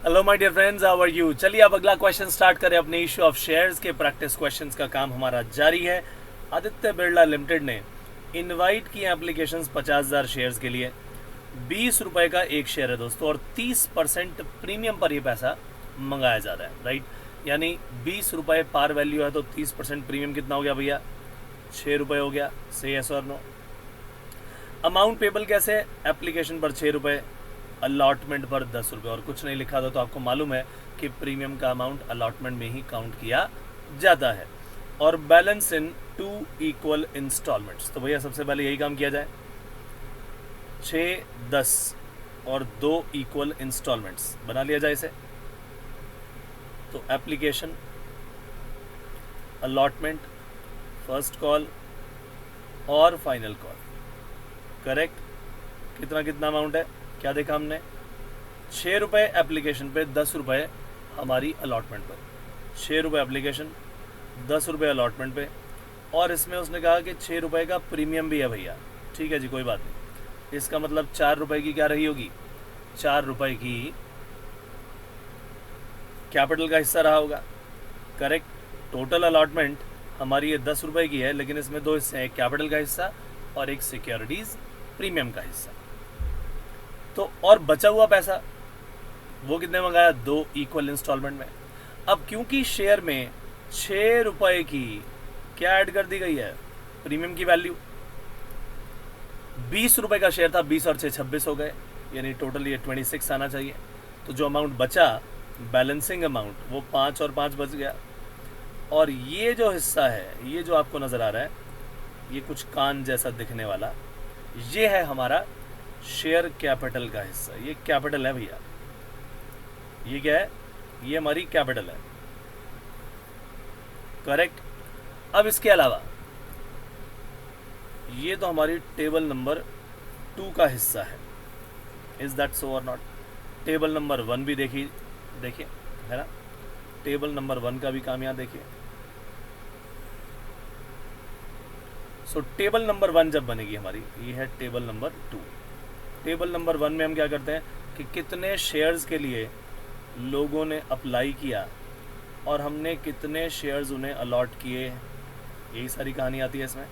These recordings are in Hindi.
Hello my dear friends, how are you. चलिए अब अगला क्वेश्चन स्टार्ट करें। अपने इश्यू ऑफ शेयर्स के प्रैक्टिस क्वेश्चंस का काम हमारा जारी है। आदित्य बिरला लिमिटेड ने इनवाइट की एप्लीकेशंस 50,000 शेयर्स के लिए। 20 रुपए का एक शेयर है दोस्तों, और 30% प्रीमियम पर ये पैसा मंगाया जा रहा है, राइट। यानी 20 रुपए पार वैल्यू है तो 30% प्रीमियम कितना हो गया भैया? 6 रुपए हो गया। से यस और नो। अमाउंट पेबल कैसे? एप्लीकेशन पर 6 रुपए, अलॉटमेंट पर 10 रुपये, और कुछ नहीं लिखा था तो आपको मालूम है कि प्रीमियम का अमाउंट अलॉटमेंट में ही काउंट किया जाता है। और बैलेंस इन 2 इक्वल इंस्टॉलमेंट्स। तो भैया सबसे पहले यही काम किया जाए, 6, 10 और 2 इक्वल इंस्टॉलमेंट्स बना लिया जाए इसे। तो एप्लीकेशन, अलॉटमेंट, फर्स्ट कॉल और फाइनल कॉल, करेक्ट। कितना कितना अमाउंट है, क्या देखा हमने? 6 रुपये एप्लीकेशन पे, 10 रुपये हमारी अलॉटमेंट पर। 6 रुपये एप्लीकेशन, 10 रुपये अलॉटमेंट पे। और इसमें उसने कहा कि 6 रुपये का प्रीमियम भी है भैया। ठीक है जी, कोई बात नहीं। इसका मतलब 4 रुपये की क्या रही होगी? 4 रुपये की कैपिटल का हिस्सा रहा होगा, करेक्ट। टोटल अलॉटमेंट हमारी ये 10 रुपये की है, लेकिन इसमें 2 हिस्से हैं, एक कैपिटल का हिस्सा और एक सिक्योरिटीज़ प्रीमियम का हिस्सा। तो और बचा हुआ पैसा वो कितने मंगाया? 2 इक्वल इंस्टॉलमेंट में। अब क्योंकि शेयर में 6 रुपए की क्या ऐड कर दी गई है? प्रीमियम की वैल्यू। 20 रुपए का शेयर था, 20 और 6 26 हो गए, यानी टोटल ये 26 आना चाहिए। तो जो अमाउंट बचा, बैलेंसिंग अमाउंट, वो 5 और 5 बच गया। और ये जो हिस्सा है, ये जो आपको नज़र आ रहा है, ये कुछ कान जैसा दिखने वाला, ये है हमारा शेयर कैपिटल का हिस्सा। ये कैपिटल है भैया, ये क्या है? ये हमारी कैपिटल है, करेक्ट। अब इसके अलावा ये तो हमारी टेबल नंबर 2 का हिस्सा है। इज दैट सो और नॉट? टेबल नंबर 1 भी देखिए है ना। टेबल नंबर 1 का भी काम यहाँ देखिए। सो टेबल नंबर 1 जब बनेगी हमारी, ये है टेबल नंबर 2। टेबल नंबर 1 में हम क्या करते हैं कि कितने शेयर्स के लिए लोगों ने अप्लाई किया और हमने कितने शेयर्स उन्हें अलॉट किए, यही सारी कहानी आती है इसमें,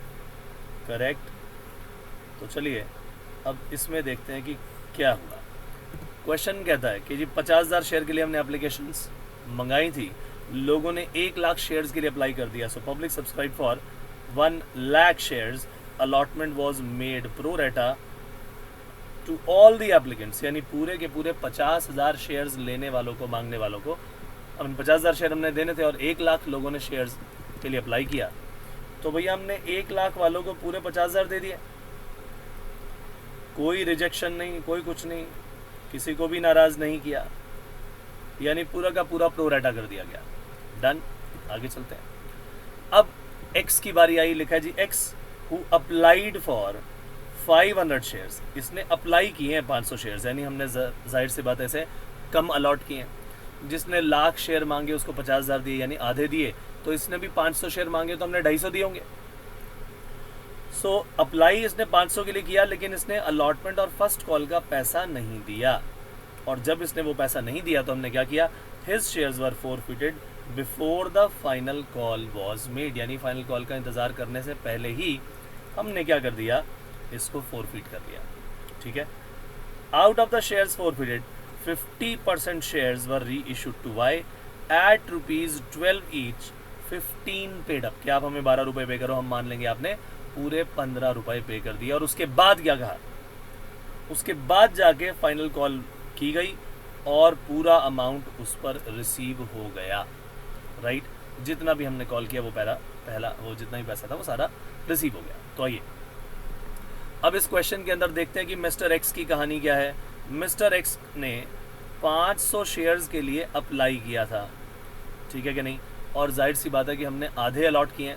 करेक्ट। तो चलिए अब इसमें देखते हैं कि क्या हुआ। क्वेश्चन कहता है कि जी 50,000 शेयर के लिए हमने एप्लीकेशंस मंगाई थी, लोगों ने 1 लाख शेयर्स के लिए अप्लाई कर दिया। So public subscribe for 1 lakh shares, allotment was made pro rata to all the applicants. यानी पूरे के पूरे 50,000 शेयर्स लेने वालों को, मांगने वालों को, हम 50,000 शेयर हमने देने थे और 1 लाख लोगों ने शेयर्स के लिए अप्लाई किया। तो भैया हमने 1 लाख वालों को पूरे 50,000 दे दिए, कोई रिजेक्शन नहीं, कोई कुछ नहीं, किसी को भी नाराज नहीं किया, यानी पूरा का पूरा प्रो रेटा कर दिया गया। डन, आगे चलते हैं। अब एक्स की बारी आई। लिखा है जी X who applied for 500 shares. इसने अप्लाई किए हैं 500 शेयर्स, यानी हमने जाहिर सी बात ऐसे कम अलॉट किए हैं। जिसने लाख शेयर मांगे उसको 50,000 दिए, यानी आधे दिए। तो इसने भी 500 शेयर मांगे तो हमने 250 दिए होंगे। सो अप्लाई इसने 500 के लिए किया, लेकिन इसने अलॉटमेंट और फर्स्ट कॉल का पैसा नहीं दिया। और जब इसने वो पैसा नहीं दिया तो हमने क्या किया? His shares were forfeited before the final call was made. यानी फाइनल कॉल का इंतजार करने से पहले ही हमने क्या कर दिया? इसको फॉरफिट कर दिया। ठीक है। Out of the shares forfeited 50% shares were reissued to Y at ₹12 each, 15 paid up. क्या आप हमें 12 रुपए पे करो, हम मान लेंगे आपने पूरे 15 रुपए पे कर दिया। और उसके बाद क्या कहा? उसके बाद जाके फाइनल कॉल की गई और पूरा अमाउंट उस पर रिसीव हो गया, राइट। जितना भी हमने कॉल किया वो पहला वो जितना भी पैसा था वो सारा रिसीव हो गया। तो आइए अब इस क्वेश्चन के अंदर देखते हैं कि मिस्टर एक्स की कहानी क्या है। मिस्टर एक्स ने 500 शेयर्स के लिए अप्लाई किया था, ठीक है कि नहीं। और जाहिर सी बात है कि हमने आधे अलॉट किए हैं।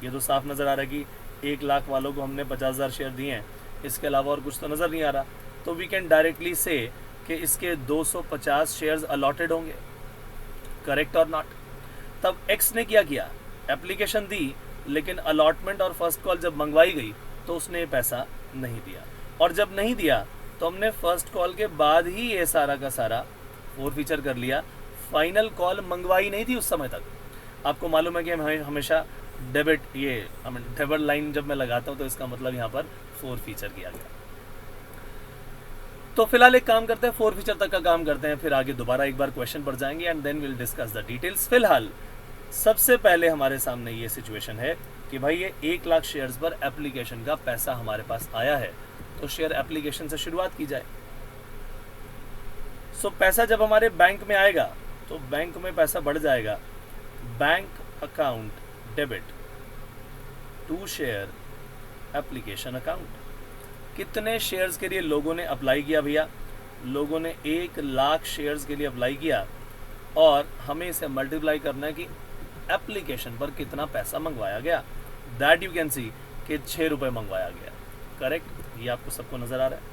ये तो साफ नज़र आ रहा है कि 1 लाख वालों को हमने 50,000 शेयर दिए हैं, इसके अलावा और कुछ तो नज़र नहीं आ रहा। तो वी कैन डायरेक्टली से कि इसके 250 शेयर्स अलॉटेड होंगे, करेक्ट और नॉट। तब एक्स ने क्या किया? एप्लीकेशन दी, लेकिन अलॉटमेंट और फर्स्ट कॉल जब मंगवाई गई तो उसने पैसा नहीं दिया। और जब नहीं दिया तो हमने फर्स्ट कॉल के बाद ही ये सारा का सारा फोर फीचर कर लिया, फाइनल कॉल मंगवाई नहीं थी उस समय तक। आपको मालूम है कि हम हमेशा डेबिट डेबिट लाइन जब मैं लगाता हूँ तो इसका मतलब यहाँ पर फोर फीचर किया गया। तो फिलहाल एक काम करते हैं, फोर फीचर तक का काम करते हैं, फिर आगे दोबारा एक बार क्वेश्चन पर जाएंगे and then will discuss the details. फिलहाल सबसे पहले हमारे सामने ये सिचुएशन है कि भाई ये 1 लाख शेयर्स पर एप्लीकेशन का पैसा हमारे पास आया है, तो शेयर एप्लीकेशन से शुरुआत की जाए। सो पैसा जब हमारे बैंक में आएगा तो बैंक में पैसा बढ़ जाएगा, bank account debit to share application account. कितने शेयर्स के लिए लोगों ने अप्लाई किया भैया? लोगों ने 1 लाख शेयर्स के लिए अप्लाई किया और हमें इसे मल्टीप्लाई करना है कि एप्लीकेशन पर कितना पैसा मंगवाया गया। दैट यू कैन सी कि 6 रुपये मंगवाया गया। करेक्ट? ये आपको सबको नजर आ रहा है।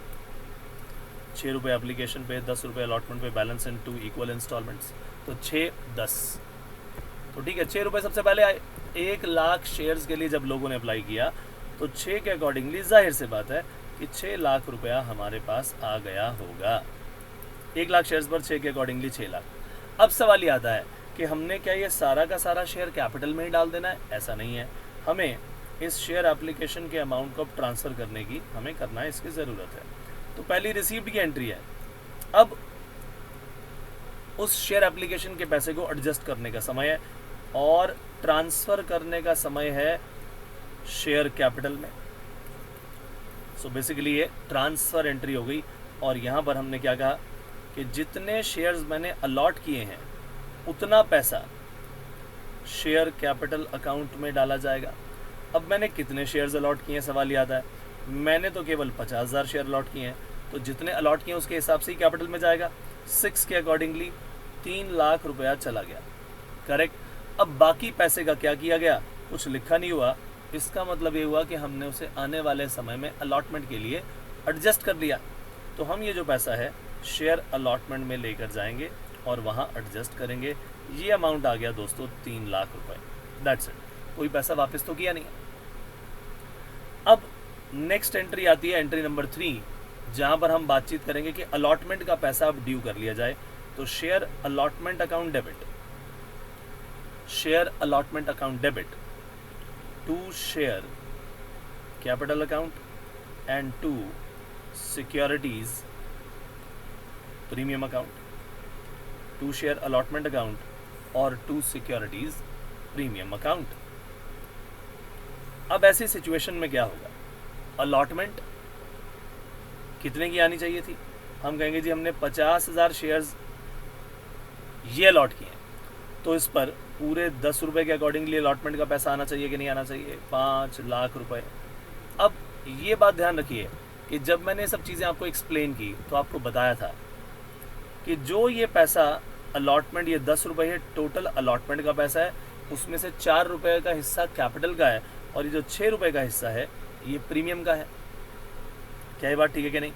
6 रुपये एप्लीकेशन पे, 10 रुपये अलॉटमेंट पे, बैलेंस इन 2 इक्वल इंस्टॉलमेंट्स, तो 6 10। तो ठीक है, 6 रुपये सबसे पहले आए। 1 लाख शेयर्स के लिए जब लोगों ने अप्लाई किया तो 6 के अकॉर्डिंगली जाहिर से बात है कि 6 लाख रुपया हमारे पास आ गया होगा। 1 लाख शेयर्स पर 6 के अकॉर्डिंगली 6 लाख। अब सवाल ये आता है कि हमने क्या ये सारा का सारा शेयर कैपिटल में ही डाल देना है? ऐसा नहीं है, हमें इस शेयर एप्लीकेशन के अमाउंट को ट्रांसफ़र करने की हमें करना है, इसकी ज़रूरत है। तो पहली रिसीव्ड की एंट्री है। अब उस शेयर एप्लीकेशन के पैसे को एडजस्ट करने का समय है और ट्रांसफ़र करने का समय है शेयर कैपिटल में। सो बेसिकली ये ट्रांसफ़र एंट्री हो गई और यहाँ पर हमने क्या कहा कि जितने शेयर्स मैंने अलॉट किए हैं उतना पैसा शेयर कैपिटल अकाउंट में डाला जाएगा। अब मैंने कितने शेयर्स अलॉट किए हैं सवाल याद है? मैंने तो केवल 50,000 शेयर अलॉट किए हैं, तो जितने अलॉट किए उसके हिसाब से ही कैपिटल में जाएगा। 6 के अकॉर्डिंगली 3 लाख रुपया चला गया। करेक्ट? अब बाकी पैसे का क्या किया गया? कुछ लिखा नहीं हुआ। इसका मतलब ये हुआ कि हमने उसे आने वाले समय में अलॉटमेंट के लिए एडजस्ट कर लिया। तो हम ये जो पैसा है शेयर अलॉटमेंट में लेकर जाएंगे और वहाँ एडजस्ट करेंगे। ये अमाउंट आ गया दोस्तों 3 लाख रुपए। That's it. कोई पैसा वापस तो किया नहीं। अब नेक्स्ट एंट्री आती है, एंट्री नंबर 3, जहाँ पर हम बातचीत करेंगे कि अलॉटमेंट का पैसा अब ड्यू कर लिया जाए। तो share allotment account debit, share allotment account debit to share capital account and to securities premium account, to share allotment account और टू सिक्योरिटीज प्रीमियम अकाउंट। अब ऐसी सिचुएशन में क्या होगा? अलॉटमेंट कितने की आनी चाहिए थी? हम कहेंगे जी हमने 50,000 शेयर्स ये अलॉट किए हैं, तो इस पर पूरे 10 रुपये के अकॉर्डिंगली अलॉटमेंट का पैसा आना चाहिए कि नहीं आना चाहिए? 5 लाख रुपए। अब ये बात ध्यान रखिए कि जब मैंने सब चीज़ें आपको एक्सप्लेन की तो आपको बताया था कि जो ये पैसा अलॉटमेंट, ये 10 रुपये है टोटल अलॉटमेंट का पैसा है, उसमें से 4 रुपये का हिस्सा कैपिटल का है और ये जो 6 रुपये का हिस्सा है ये प्रीमियम का है। क्या ये बात ठीक है कि नहीं?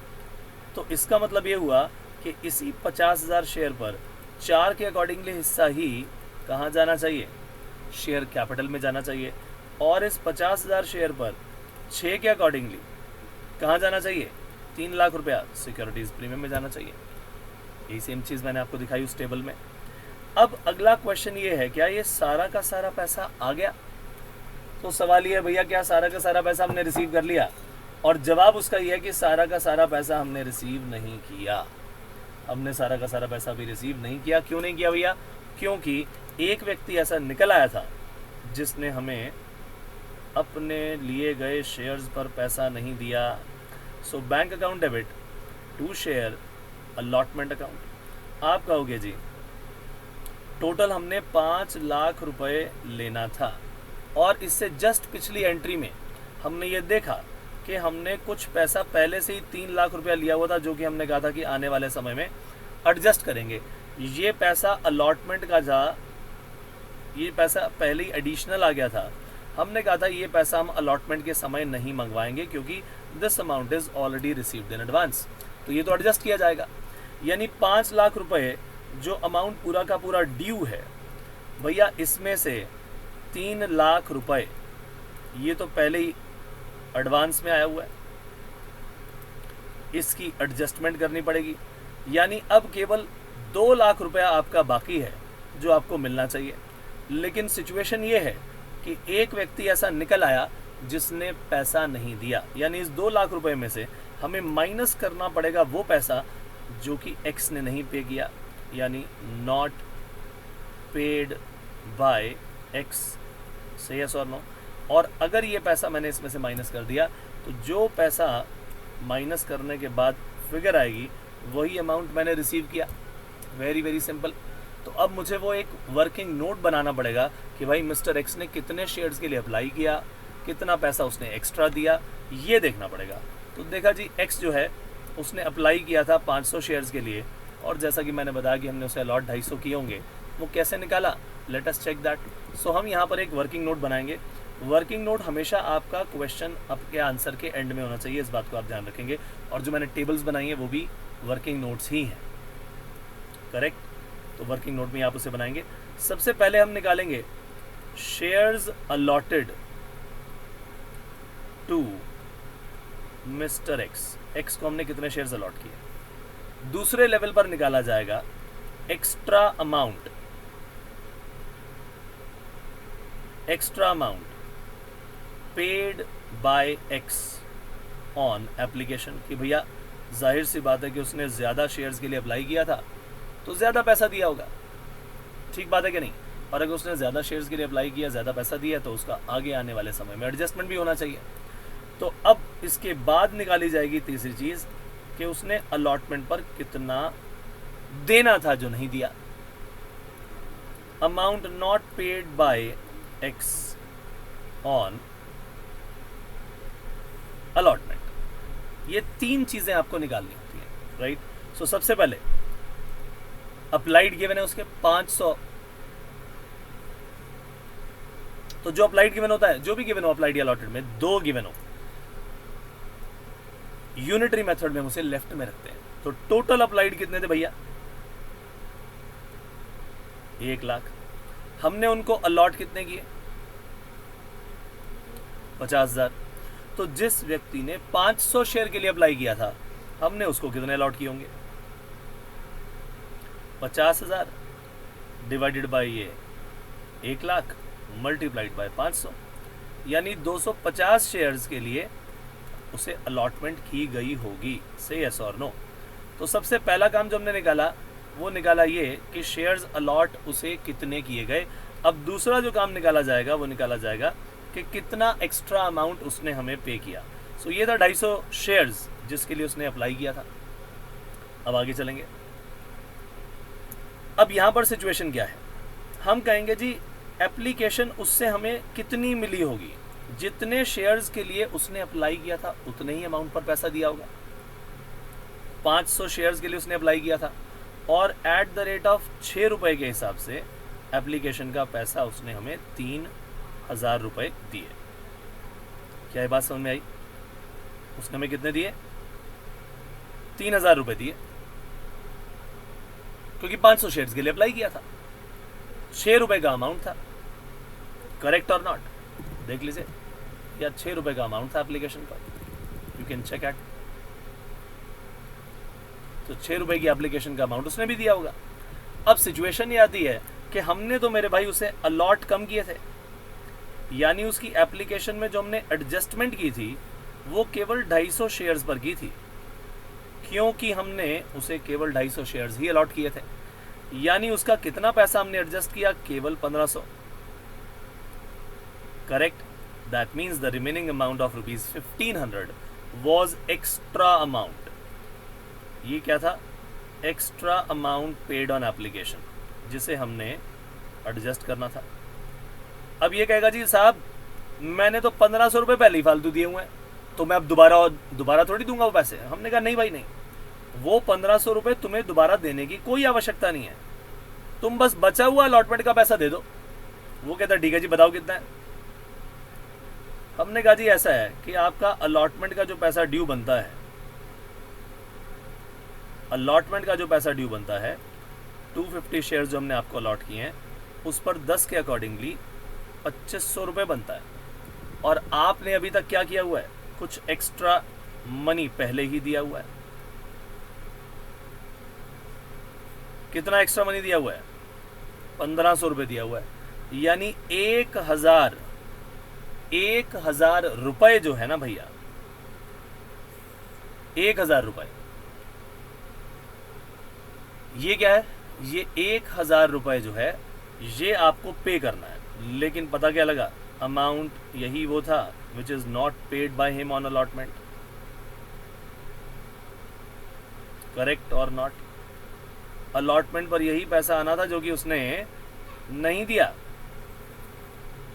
तो इसका मतलब ये हुआ कि इसी 50,000 शेयर पर 4 के अकॉर्डिंगली हिस्सा ही कहाँ जाना चाहिए? शेयर कैपिटल में जाना चाहिए। और इस 50,000 शेयर पर 6 के अकॉर्डिंगली कहाँ जाना चाहिए? 3 लाख रुपया सिक्योरिटीज प्रीमियम में जाना चाहिए। यही सेम चीज़ मैंने आपको दिखाई उस टेबल में। अब अगला क्वेश्चन ये है, क्या ये सारा का सारा पैसा आ गया? तो सवाल ये है भैया, क्या सारा का सारा पैसा हमने रिसीव कर लिया? और जवाब उसका ये है कि सारा का सारा पैसा हमने रिसीव नहीं किया। हमने सारा का सारा पैसा भी रिसीव नहीं किया। क्यों नहीं किया भैया? क्योंकि एक व्यक्ति ऐसा निकल आया था जिसने हमें अपने लिए गए शेयर्स पर पैसा नहीं दिया। So bank account debit to share allotment account. आप कहोगे जी टोटल हमने 5 लाख रुपए लेना था और इससे जस्ट पिछली एंट्री में हमने ये देखा कि हमने कुछ पैसा पहले से ही 3 लाख रुपया लिया हुआ था, जो कि हमने कहा था कि आने वाले समय में एडजस्ट करेंगे। ये पैसा अलॉटमेंट का था, ये पैसा पहले ही एडिशनल आ गया था। हमने कहा था ये पैसा हम अलॉटमेंट के समय नहीं मंगवाएंगे क्योंकि this amount is already received in advance, तो ये तो एडजस्ट किया जाएगा। यानी 5 लाख रुपए जो अमाउंट पूरा का पूरा ड्यू है भैया, इसमें से 3 लाख रुपए ये तो पहले ही एडवांस में आया हुआ है, इसकी एडजस्टमेंट करनी पड़ेगी। यानी अब केवल 2 लाख रुपया आपका बाकी है जो आपको मिलना चाहिए। लेकिन सिचुएशन ये है कि एक व्यक्ति ऐसा निकल आया जिसने पैसा नहीं दिया, यानी इस 2 लाख रुपए में से हमें माइनस करना पड़ेगा वो पैसा जो कि एक्स ने नहीं पे किया, यानी नॉट पेड बाय एक्स। से यस और नो? और अगर ये पैसा मैंने इसमें से माइनस कर दिया तो जो पैसा माइनस करने के बाद फिगर आएगी वही अमाउंट मैंने रिसीव किया। Very very simple. तो अब मुझे वो एक वर्किंग नोट बनाना पड़ेगा कि भाई मिस्टर एक्स ने कितने शेयर्स के लिए अप्लाई किया, कितना पैसा उसने एक्स्ट्रा दिया, ये देखना पड़ेगा। तो देखा जी, एक्स जो है उसने अप्लाई किया था 500 शेयर्स के लिए, और जैसा कि मैंने बताया कि हमने उसे अलॉट 250 किए होंगे। वो कैसे निकाला, लेट अस चेक दैट। सो हम यहाँ पर एक वर्किंग नोट बनाएंगे। वर्किंग नोट हमेशा आपका क्वेश्चन आपके आंसर के एंड में होना चाहिए, इस बात को आप ध्यान रखेंगे। और जो मैंने टेबल्स बनाई है वो भी वर्किंग नोट्स ही हैं, करेक्ट। तो वर्किंग नोट में आप उसे बनाएंगे। सबसे पहले हम निकालेंगे shares allotted to mister X. X को हमने कितने शेयर्स अलॉट किए। दूसरे लेवल पर निकाला जाएगा extra amount paid bye x on application. कि भैया जाहिर सी बात है कि उसने ज़्यादा शेयर्स के लिए अप्लाई किया था तो ज़्यादा पैसा दिया होगा, ठीक बात है कि नहीं। और अगर उसने ज़्यादा शेयर्स के लिए अप्लाई किया, ज़्यादा पैसा दिया, तो उसका आगे आने वाले समय में एडजस्टमेंट भी होना चाहिए। तो अब इसके बाद निकाली जाएगी तीसरी चीज़ कि उसने अलॉटमेंट पर कितना देना था जो नहीं दिया। Amount not paid by x on allotment. ये 3 चीजें आपको निकालनी होती है, राइट। सो सबसे पहले अप्लाइड गिवन है उसके 500। तो जो अप्लाइड गिवन होता है, जो भी गिवन हो अप्लाइड या अलॉटेड में, 2 गिवन हो, यूनिटरी मेथड में हम उसे लेफ्ट में रखते हैं। तो टोटल अप्लाइड कितने थे भैया, 1 लाख। हमने उनको अलॉट कितने किए, 50,000। तो जिस व्यक्ति ने 500 शेयर के लिए अप्लाई किया था, हमने उसको कितने अलॉट किए होंगे, 50,000 डिवाइडेड बाय ये 1 लाख मल्टीप्लाइड बाय 500, यानी 250 शेयर्स के लिए उसे अलॉटमेंट की गई होगी। से यस और नो? तो सबसे पहला काम जो हमने निकाला वो निकाला ये कि शेयर्स अलॉट उसे कितने किए गए। अब दूसरा जो काम निकाला जाएगा वो निकाला जाएगा कि कितना एक्स्ट्रा अमाउंट उसने हमें पे किया। सो ये था 250 शेयर्स जिसके लिए उसने अप्लाई किया था। अब आगे चलेंगे। अब यहाँ पर सिचुएशन क्या है, हम कहेंगे जी एप्लीकेशन उससे हमें कितनी मिली होगी। जितने शेयर्स के लिए उसने अप्लाई किया था उतने ही अमाउंट पर पैसा दिया होगा। 500 शेयर्स के लिए उसने अप्लाई किया था और एट द रेट ऑफ 6 रुपए के हिसाब से एप्लीकेशन का पैसा उसने हमें 3,000 रुपए दिए। क्या ये बात समझ में आई? उसने हमें कितने दिए, 3,000 रुपए दिए, क्योंकि 500 शेयर्स के लिए अप्लाई किया था, 6 रुपए का अमाउंट था। करेक्ट और नॉट? देख लीजिए, या 6 रुपए का अमाउंट था एप्लीकेशन का, यू कैन चेक एट। तो 6 रुपए की एप्लीकेशन का अमाउंट उसने भी दिया होगा। अब सिचुएशन ये आती है कि हमने तो मेरे भाई उसे अलॉट कम किए थे, यानी उसकी एप्लीकेशन में जो हमने एडजस्टमेंट की थी वो केवल 250 शेयर्स पर की थी, क्योंकि हमने उसे केवल 250 शेयर्स ही अलॉट किए थे। यानी उसका कितना पैसा हमने एडजस्ट किया, केवल 1500। Correct? That means the remaining amount of ₹1500 was extra amount. ये क्या था? Extra amount paid on application, जिसे हमने एडजस्ट करना था। अब ये कहेगा जी साहब मैंने तो 1500 रुपये पहले ही फालतू दिए हुए हैं, तो मैं अब दोबारा थोड़ी दूंगा वो पैसे। हमने कहा नहीं भाई नहीं, वो 1500 रुपये तुम्हें दोबारा देने की कोई आवश्यकता नहीं है, तुम बस बचा हुआ अलॉटमेंट का पैसा दे दो। वो कहता ठीक है जी बताओ कितना है। हमने कहा जी ऐसा है कि आपका अलॉटमेंट का जो पैसा ड्यू बनता है, अलॉटमेंट का जो पैसा ड्यू बनता है 250 शेयर्स जो हमने आपको अलॉट किए हैं उस पर 10 के अकॉर्डिंगली 2500 रुपये बनता है। और आपने अभी तक क्या किया हुआ है, कुछ एक्स्ट्रा मनी पहले ही दिया हुआ है। कितना एक्स्ट्रा मनी दिया हुआ है? 1500 रुपये दिया हुआ है, यानी 1000 रुपए जो है ना भैया, 1000 रुपए, ये क्या है? ये 1000 रुपए जो है ये आपको पे करना है। लेकिन पता क्या लगा? अमाउंट यही वो था which is not paid by him on allotment. Correct और नॉट? अलॉटमेंट पर यही पैसा आना था जो कि उसने नहीं दिया।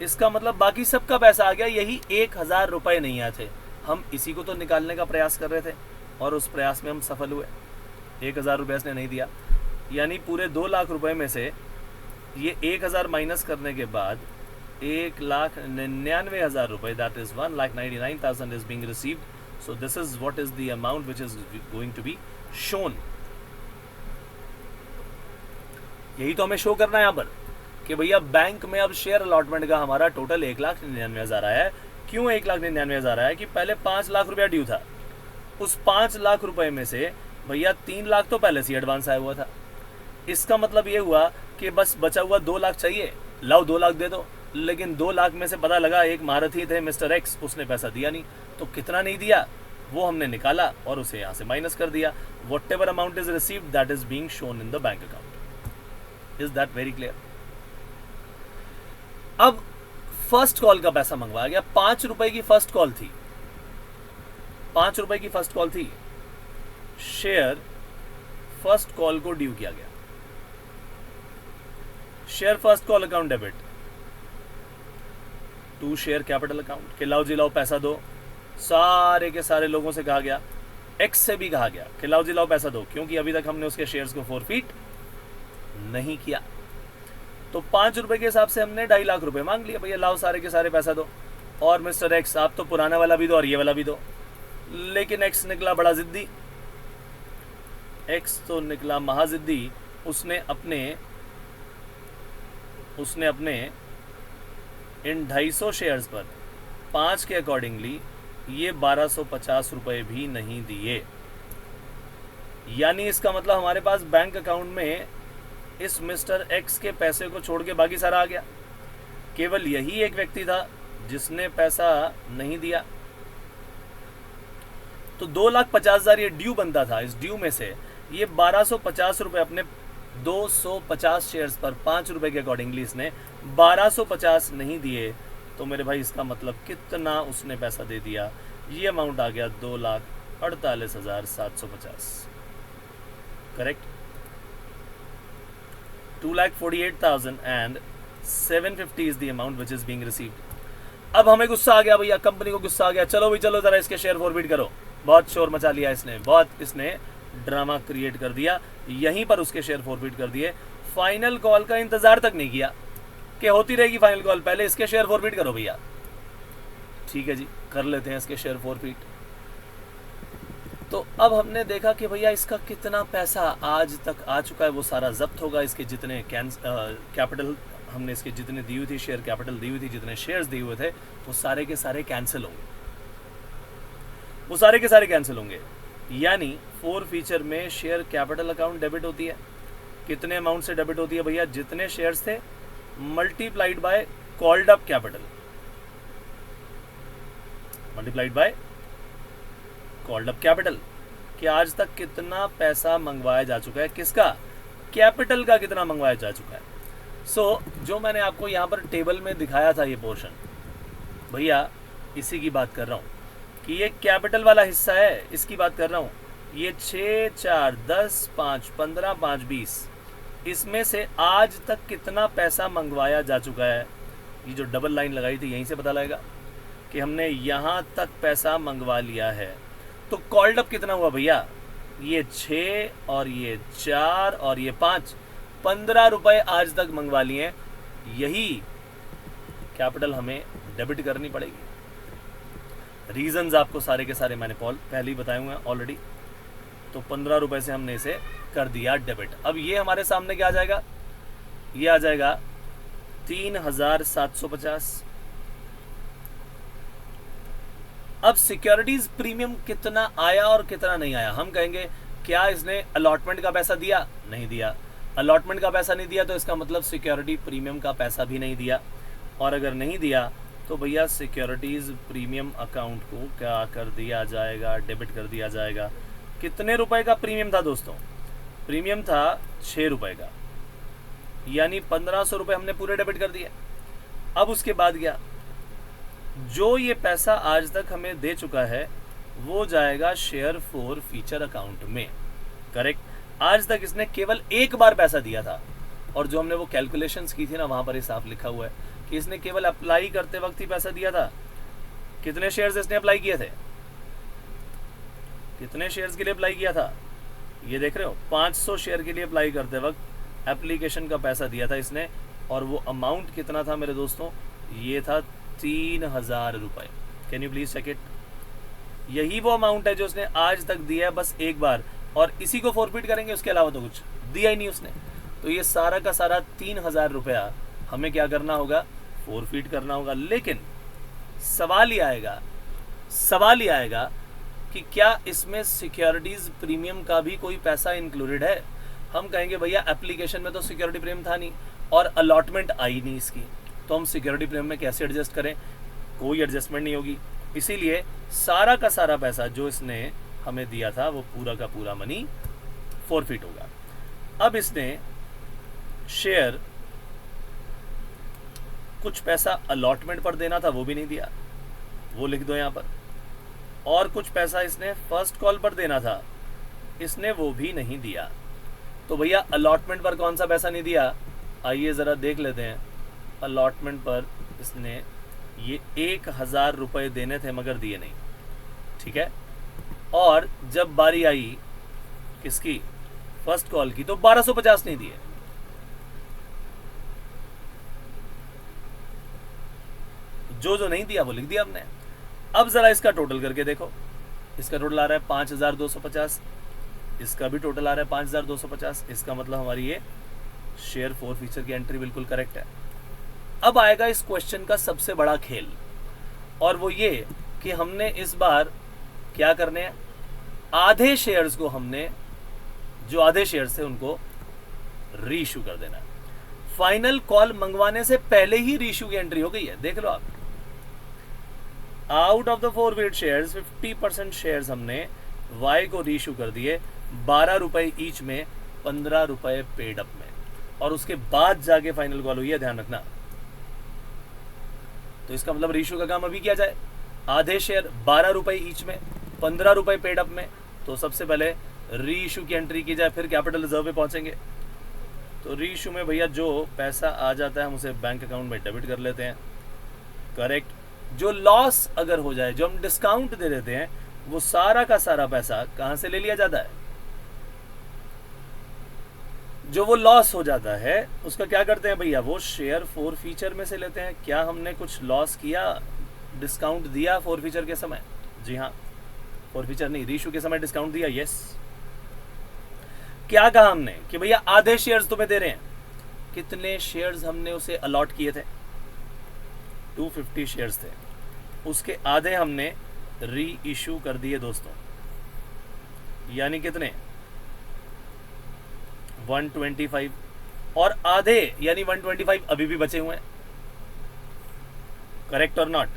इसका मतलब बाकी सबका पैसा आ गया, यही 1000 रुपए नहीं आए थे। हम इसी को तो निकालने का प्रयास कर रहे थे और उस प्रयास में हम सफल हुए। 1000 रुपये इसने नहीं दिया, यानी पूरे 2 लाख रुपए में से ये 1000 माइनस करने के बाद 1,99,000 रुपए, that is 1,99,000 is being received. So this is what is the amount which is going to be shown. यही तो हमें शो करना है यहाँ पर कि भैया बैंक में अब शेयर अलॉटमेंट का हमारा टोटल 1,99,000 आया है। क्यों 1,99,000 आया है? कि पहले 5 लाख रुपया ड्यू था, उस 5 लाख रुपए में से भैया 3 लाख तो पहले से एडवांस आया हुआ था। इसका मतलब ये हुआ कि बस बचा हुआ 2 लाख चाहिए, लाओ 2 लाख दे दो। लेकिन 2 लाख में से पता लगा एक महारथी थे मिस्टर एक्स, उसने पैसा दिया नहीं। तो कितना नहीं दिया वो हमने निकाला और उसे यहाँ से माइनस कर दिया। What ever amount is received that is being shown in the bank account. Is that very clear? अब फर्स्ट कॉल का पैसा मंगवाया गया। 5 रुपए की फर्स्ट कॉल थी, 5 रुपए की फर्स्ट कॉल थी। शेयर फर्स्ट कॉल को ड्यू किया गया। Share first call account debit to share capital account कि लाओ जी लाओ पैसा दो। सारे के सारे लोगों से कहा गया, एक्स से भी कहा गया कि लाओ जी लाओ पैसा दो, क्योंकि अभी तक हमने उसके शेयर्स को फोरफीट नहीं किया। तो 5 रुपए के हिसाब से हमने 2.5 लाख रुपए मांग लिया, भैया लाओ सारे के सारे पैसा दो। और मिस्टर एक्स आप तो पुराना वाला भी दो और ये वाला भी दो। लेकिन एक्स निकला बड़ा जिद्दी, एक्स तो निकला महाजिद्दी। उसने अपने इन 250 शेयर्स पर 5 के अकॉर्डिंगली ये 1250 रुपए भी नहीं दिए। यानी इसका मतलब हमारे पास बैंक अकाउंट में इस मिस्टर एक्स के पैसे को छोड़ के बाकी सारा आ गया। केवल यही एक व्यक्ति था जिसने पैसा नहीं दिया। तो 2,50,000 ये ड्यू बनता था। इस ड्यू में से ये 1250 रुपए अपने 250 शेयर्स पर 5 रुपए के अकॉर्डिंगली इसने 1250 नहीं दिए। तो मेरे भाई इसका मतलब कितना उसने पैसा दे दिया? ये अमाउंट आ गया 2,48,750। Correct? 2,48,750 is the amount which is being received. अब हमें गुस्सा आ गया भैया, कंपनी को गुस्सा आ गया। चलो भाई चलो, जरा इसके शेयर फॉरवर्ड करो। बहुत शोर मचा लिया इसने, बहुत इसने ड्रामा क्रिएट कर दिया। यहीं पर उसके शेयर फॉरवर्ड कर दिए। फाइनल कॉल का इंतजार तक नहीं किया कि होती रहेगी फाइनल कॉल, पहले इसके शेयर फॉरवर्ड करो भैया। ठीक है जी, कर लेते हैं इसके शेयर फॉरवर्ड। तो अब हमने देखा कि भैया इसका कितना पैसा आज तक आ चुका है, वो सारा जब्त होगा। इसके जितने कैपिटल हमने इसके जितने दी हुई थी, शेयर कैपिटल दी हुई थी, जितने शेयर्स दिए हुए थे, वो सारे के सारे कैंसिल होंगे। वो सारे के सारे कैंसिल होंगे। यानी 4 फीचर में शेयर कैपिटल अकाउंट डेबिट होती है। कितने अमाउंट से डेबिट होती है भैया? जितने शेयर्स थे multiplied by called up capital, multiplied by called up capital कि आज तक कितना पैसा मंगवाया जा चुका है। किसका? कैपिटल का कितना मंगवाया जा चुका है। सो जो मैंने आपको यहाँ पर टेबल में दिखाया था ये पोर्शन, भैया इसी की बात कर रहा हूँ कि ये कैपिटल वाला हिस्सा है, इसकी बात कर रहा हूँ। ये 6, 4, 10, 5, 15, 5, 20, इसमें से आज तक कितना पैसा मंगवाया जा चुका है। ये जो डबल लाइन लगाई थी यहीं से पता लगेगा कि हमने यहाँ तक पैसा मंगवा लिया है। तो कॉल्ड अप कितना हुआ भैया? ये 6 और ये 4 और ये 5, 15 रुपए आज तक मंगवा लिए। यही कैपिटल हमें डेबिट करनी पड़ेगी। रीजंस आपको सारे के सारे मैंने पहले ही बताए हुए हैं ऑलरेडी। तो 15 रुपए से हमने इसे कर दिया डेबिट। अब ये हमारे सामने क्या आ जाएगा? ये आ जाएगा 3,750। अब सिक्योरिटीज प्रीमियम कितना आया और कितना नहीं आया? हम कहेंगे क्या इसने अलॉटमेंट का पैसा दिया? नहीं दिया। अलॉटमेंट का पैसा नहीं दिया तो इसका मतलब सिक्योरिटी प्रीमियम का पैसा भी नहीं दिया, और अगर नहीं दिया तो भैया सिक्योरिटीज़ प्रीमियम अकाउंट को क्या कर दिया जाएगा, डेबिट कर दिया जाएगा। कितने रुपए का प्रीमियम था दोस्तों? प्रीमियम था 6 रुपए का, यानी 1500 रुपये हमने पूरे डेबिट कर दिए। अब उसके बाद क्या, जो ये पैसा आज तक हमें दे चुका है वो जाएगा शेयर फॉर फीचर अकाउंट में। करेक्ट। आज तक इसने केवल एक बार पैसा दिया था, और जो हमने वो कैलकुलेशंस की थी ना, वहां पर ही साफ लिखा हुआ है कि इसने केवल अप्लाई करते वक्त ही पैसा दिया था। कितने शेयर्स इसने अप्लाई किए थे? कितने शेयर्स के लिए अप्लाई किया था? ये देख रहे हो, 500 शेयर के लिए अप्लाई करते वक्त एप्लीकेशन का पैसा दिया था इसने, और वो अमाउंट कितना था मेरे दोस्तों? ये था 3000 रुपए। Can you please check it? यही वो अमाउंट है जो उसने आज तक दिया है, बस एक बार, और इसी को फॉरफिट करेंगे, उसके अलावा तो कुछ दिया ही नहीं उसने। तो ये सारा का सारा 3000 रुपया हमें क्या करना होगा? फॉरफिट करना होगा। लेकिन सवाल ये आएगा कि क्या इसमें सिक्योरिटीज प्रीमियम का भी कोई पैसा इंक्लूडेड है? हम कहेंगे भैया एप्लीकेशन में तो सिक्योरिटी प्रीमियम था नहीं और अलॉटमेंट आई नहीं इसकी, तो हम सिक्योरिटी प्रीमियम में कैसे एडजस्ट करें? कोई एडजस्टमेंट नहीं होगी। इसीलिए सारा का सारा पैसा जो इसने हमें दिया था वो पूरा का पूरा मनी फॉरफिट होगा। अब इसने शेयर कुछ पैसा अलॉटमेंट पर देना था, वो भी नहीं दिया, वो लिख दो यहां पर। और कुछ पैसा इसने फर्स्ट कॉल पर देना था, इसने वो भी नहीं दिया। तो भैया अलॉटमेंट पर कौन सा पैसा नहीं दिया? आइए जरा देख लेते हैं। अलॉटमेंट पर इसने ये 1000 रुपए देने थे मगर दिए नहीं, ठीक है। और जब बारी आई किसकी? फर्स्ट कॉल की, तो 1250 नहीं दिए। जो नहीं दिया वो लिख दिया हमने। अब जरा इसका टोटल करके देखो, इसका टोटल आ रहा है 5250, इसका भी टोटल आ रहा है 5250। इसका मतलब हमारी ये शेयर फॉर फीचर की एंट्री बिल्कुल करेक्ट है। अब आएगा इस क्वेश्चन का सबसे बड़ा खेल, और वो ये कि हमने इस बार क्या करने हैं? आधे शेयर्स को हमने, जो आधे शेयर्स थे उनको री इशू कर देना। फाइनल कॉल मंगवाने से पहले ही री इशू की एंट्री हो गई है, देख लो आप। Out of the forward shares 50% shares हमने वाई को री इशू कर दिए, 12 रुपए ईच में, 15 रुपए पेड अप में, और उसके बाद जाके फाइनल कॉल हुई है, ध्यान रखना। तो इसका मतलब री इशू का काम अभी किया जाए। आधे शेयर 12 रुपए ईच में, 15 रुपए पेड अप में, तो सबसे पहले री इशू की एंट्री की जाए, फिर कैपिटल रिजर्व पे पहुंचेंगे। तो री इशू में भैया जो पैसा आ जाता है हम उसे बैंक अकाउंट में डेबिट कर लेते हैं। करेक्ट। जो लॉस अगर हो जाए, जो हम डिस्काउंट दे देते हैं, वो सारा का सारा पैसा कहां से ले लिया जाता है? जो वो लॉस हो जाता है उसका क्या करते हैं भैया? वो शेयर फॉर फीचर में से लेते हैं। क्या हमने कुछ लॉस किया, डिस्काउंट दिया फॉर फीचर के समय? जी हाँ, फॉर फीचर नहीं, री इशू के समय डिस्काउंट दिया। यस। क्या कहा हमने कि भैया आधे शेयर्स तुम्हें दे रहे हैं। कितने शेयर्स हमने उसे अलॉट किए थे? 250 शेयर्स थे, उसके आधे हमने री इशू कर दिए दोस्तों। यानी कितने? 125, और आधे यानी 125 अभी भी बचे हुए हैं। करेक्ट और नॉट?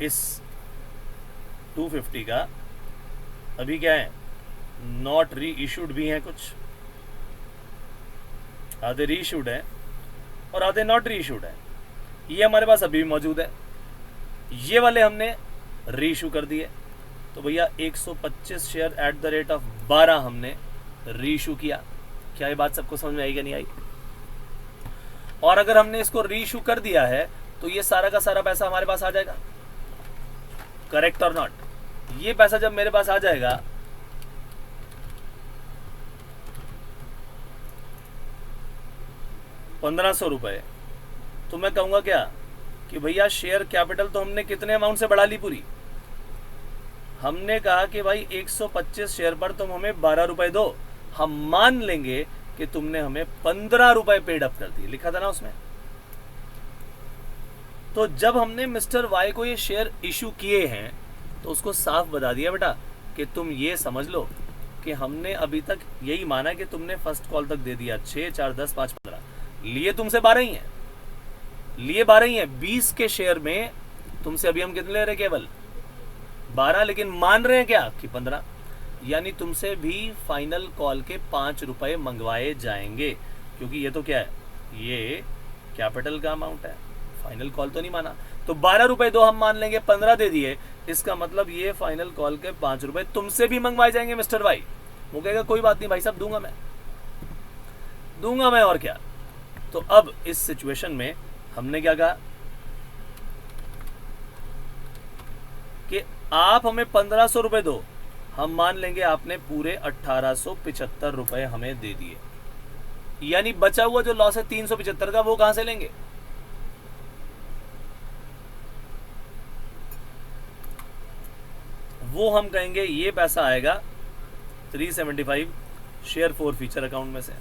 इस 250 का अभी क्या है? नॉट री इशूड भी हैं, कुछ आधे री इशूड है और आधे नॉट री इशूड है। ये हमारे पास अभी भी मौजूद है। ये वाले हमने री इशू कर दिए, तो भैया 125 share at the rate of 12 हमने री इशू किया। क्या ये बात सबको समझ में आई कि नहीं आई? और अगर हमने इसको री इशू कर दिया है तो ये सारा का सारा पैसा हमारे पास आ जाएगा। करेक्ट और नॉट? ये पैसा जब मेरे पास आ जाएगा, ₹1500, तो मैं कहूंगा क्या कि भैया शेयर कैपिटल तो हमने कितने अमाउंट से बढ़ा ली पूरी? हमने कहा कि भाई 125 शेयर पर तुम हमें 12 रुपए दो, हम मान लेंगे कि तुमने हमें 15 रुपए पेड अप कर दिए, लिखा था ना उसमें। तो जब हमने मिस्टर वाई को ये शेयर इशू किए हैं तो उसको साफ बता दिया बेटा कि तुम ये समझ लो कि हमने अभी तक यही माना कि तुमने फर्स्ट कॉल तक दे दिया 6, 4, 10, 5, 15, लिए तुमसे 12 ही हैं, लिए 12 ही हैं। 20 के शेयर में तुमसे अभी हम कितने ले रहे हैं? केवल 12, लेकिन मान रहे हैं क्या कि 15। यानी तुमसे भी फाइनल कॉल के 5 रुपए मंगवाए जाएंगे, क्योंकि ये तो क्या है, ये कैपिटल का अमाउंट है, फाइनल कॉल तो नहीं माना। तो 12 रुपए दो हम मान लेंगे, 15 दे दिए, इसका मतलब ये फाइनल कॉल के 5 रुपए तुमसे भी मंगवाए जाएंगे मिस्टर भाई। वो कहेगा कोई बात नहीं भाई साहब, दूंगा मैं और क्या। तो अब इस सिचुएशन में हमने क्या कहा कि आप हमें 1500 रुपए दो, हम मान लेंगे आपने पूरे 1875 रुपए हमें दे दिए, यानी बचा हुआ जो लॉस है 375 का, वो कहां से लेंगे? वो हम कहेंगे ये पैसा आएगा 375 शेयर फॉर फ्यूचर अकाउंट में से।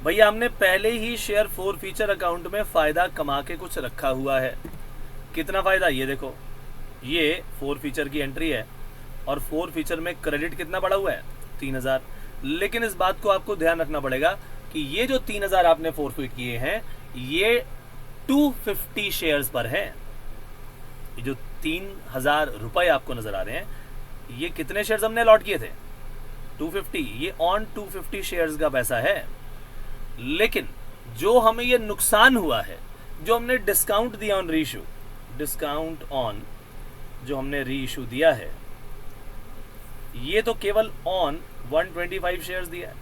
भैया हमने पहले ही शेयर फॉर फ्यूचर अकाउंट में फायदा कमा के कुछ रखा हुआ है। कितना फायदा? ये देखो, ये फॉर फ्यूचर की एंट्री है और फॉर फ्यूचर में क्रेडिट कितना पड़ा हुआ है? 3000। लेकिन इस बात को आपको ध्यान रखना पड़ेगा कि ये जो 3000 आपने फॉरफिट किए हैं, ये 250 शेयर्स पर है। ये जो 3000 रुपए आपको नजर आ रहे हैं, ये कितने शेयर्स हमने अलॉट किए थे? 250। ये ऑन 250 शेयर्स का पैसा है। लेकिन जो हमें ये नुकसान हुआ है, जो हमने डिस्काउंट दिया ऑन रीइशू, डिस्काउंट ऑन जो हमने रीइशू दिया है, ये तो केवल ऑन 125 शेयर्स दिया है।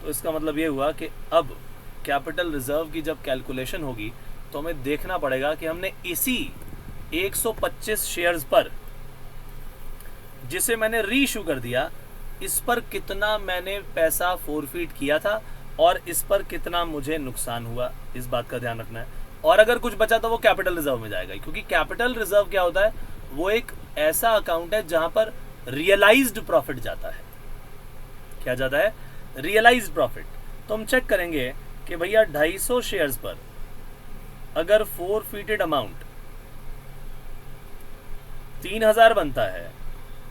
तो इसका मतलब ये हुआ कि अब कैपिटल रिजर्व की जब कैलकुलेशन होगी तो हमें देखना पड़ेगा कि हमने इसी 125 शेयर्स पर, जिसे मैंने रीइशू कर दिया, इस पर कितना मैंने पैसा फॉरफिट किया था और इस पर कितना मुझे नुकसान हुआ, इस बात का ध्यान रखना है। और अगर कुछ बचा तो वो कैपिटल रिजर्व में जाएगा, क्योंकि कैपिटल रिजर्व क्या होता है? वो एक ऐसा अकाउंट है जहां पर रियलाइज्ड प्रॉफिट जाता है। क्या जाता है? Realised profit. तो हम चेक करेंगे कि भैया 250 शेयर्स पर अगर फॉरफिटेड अमाउंट 3000 बनता है,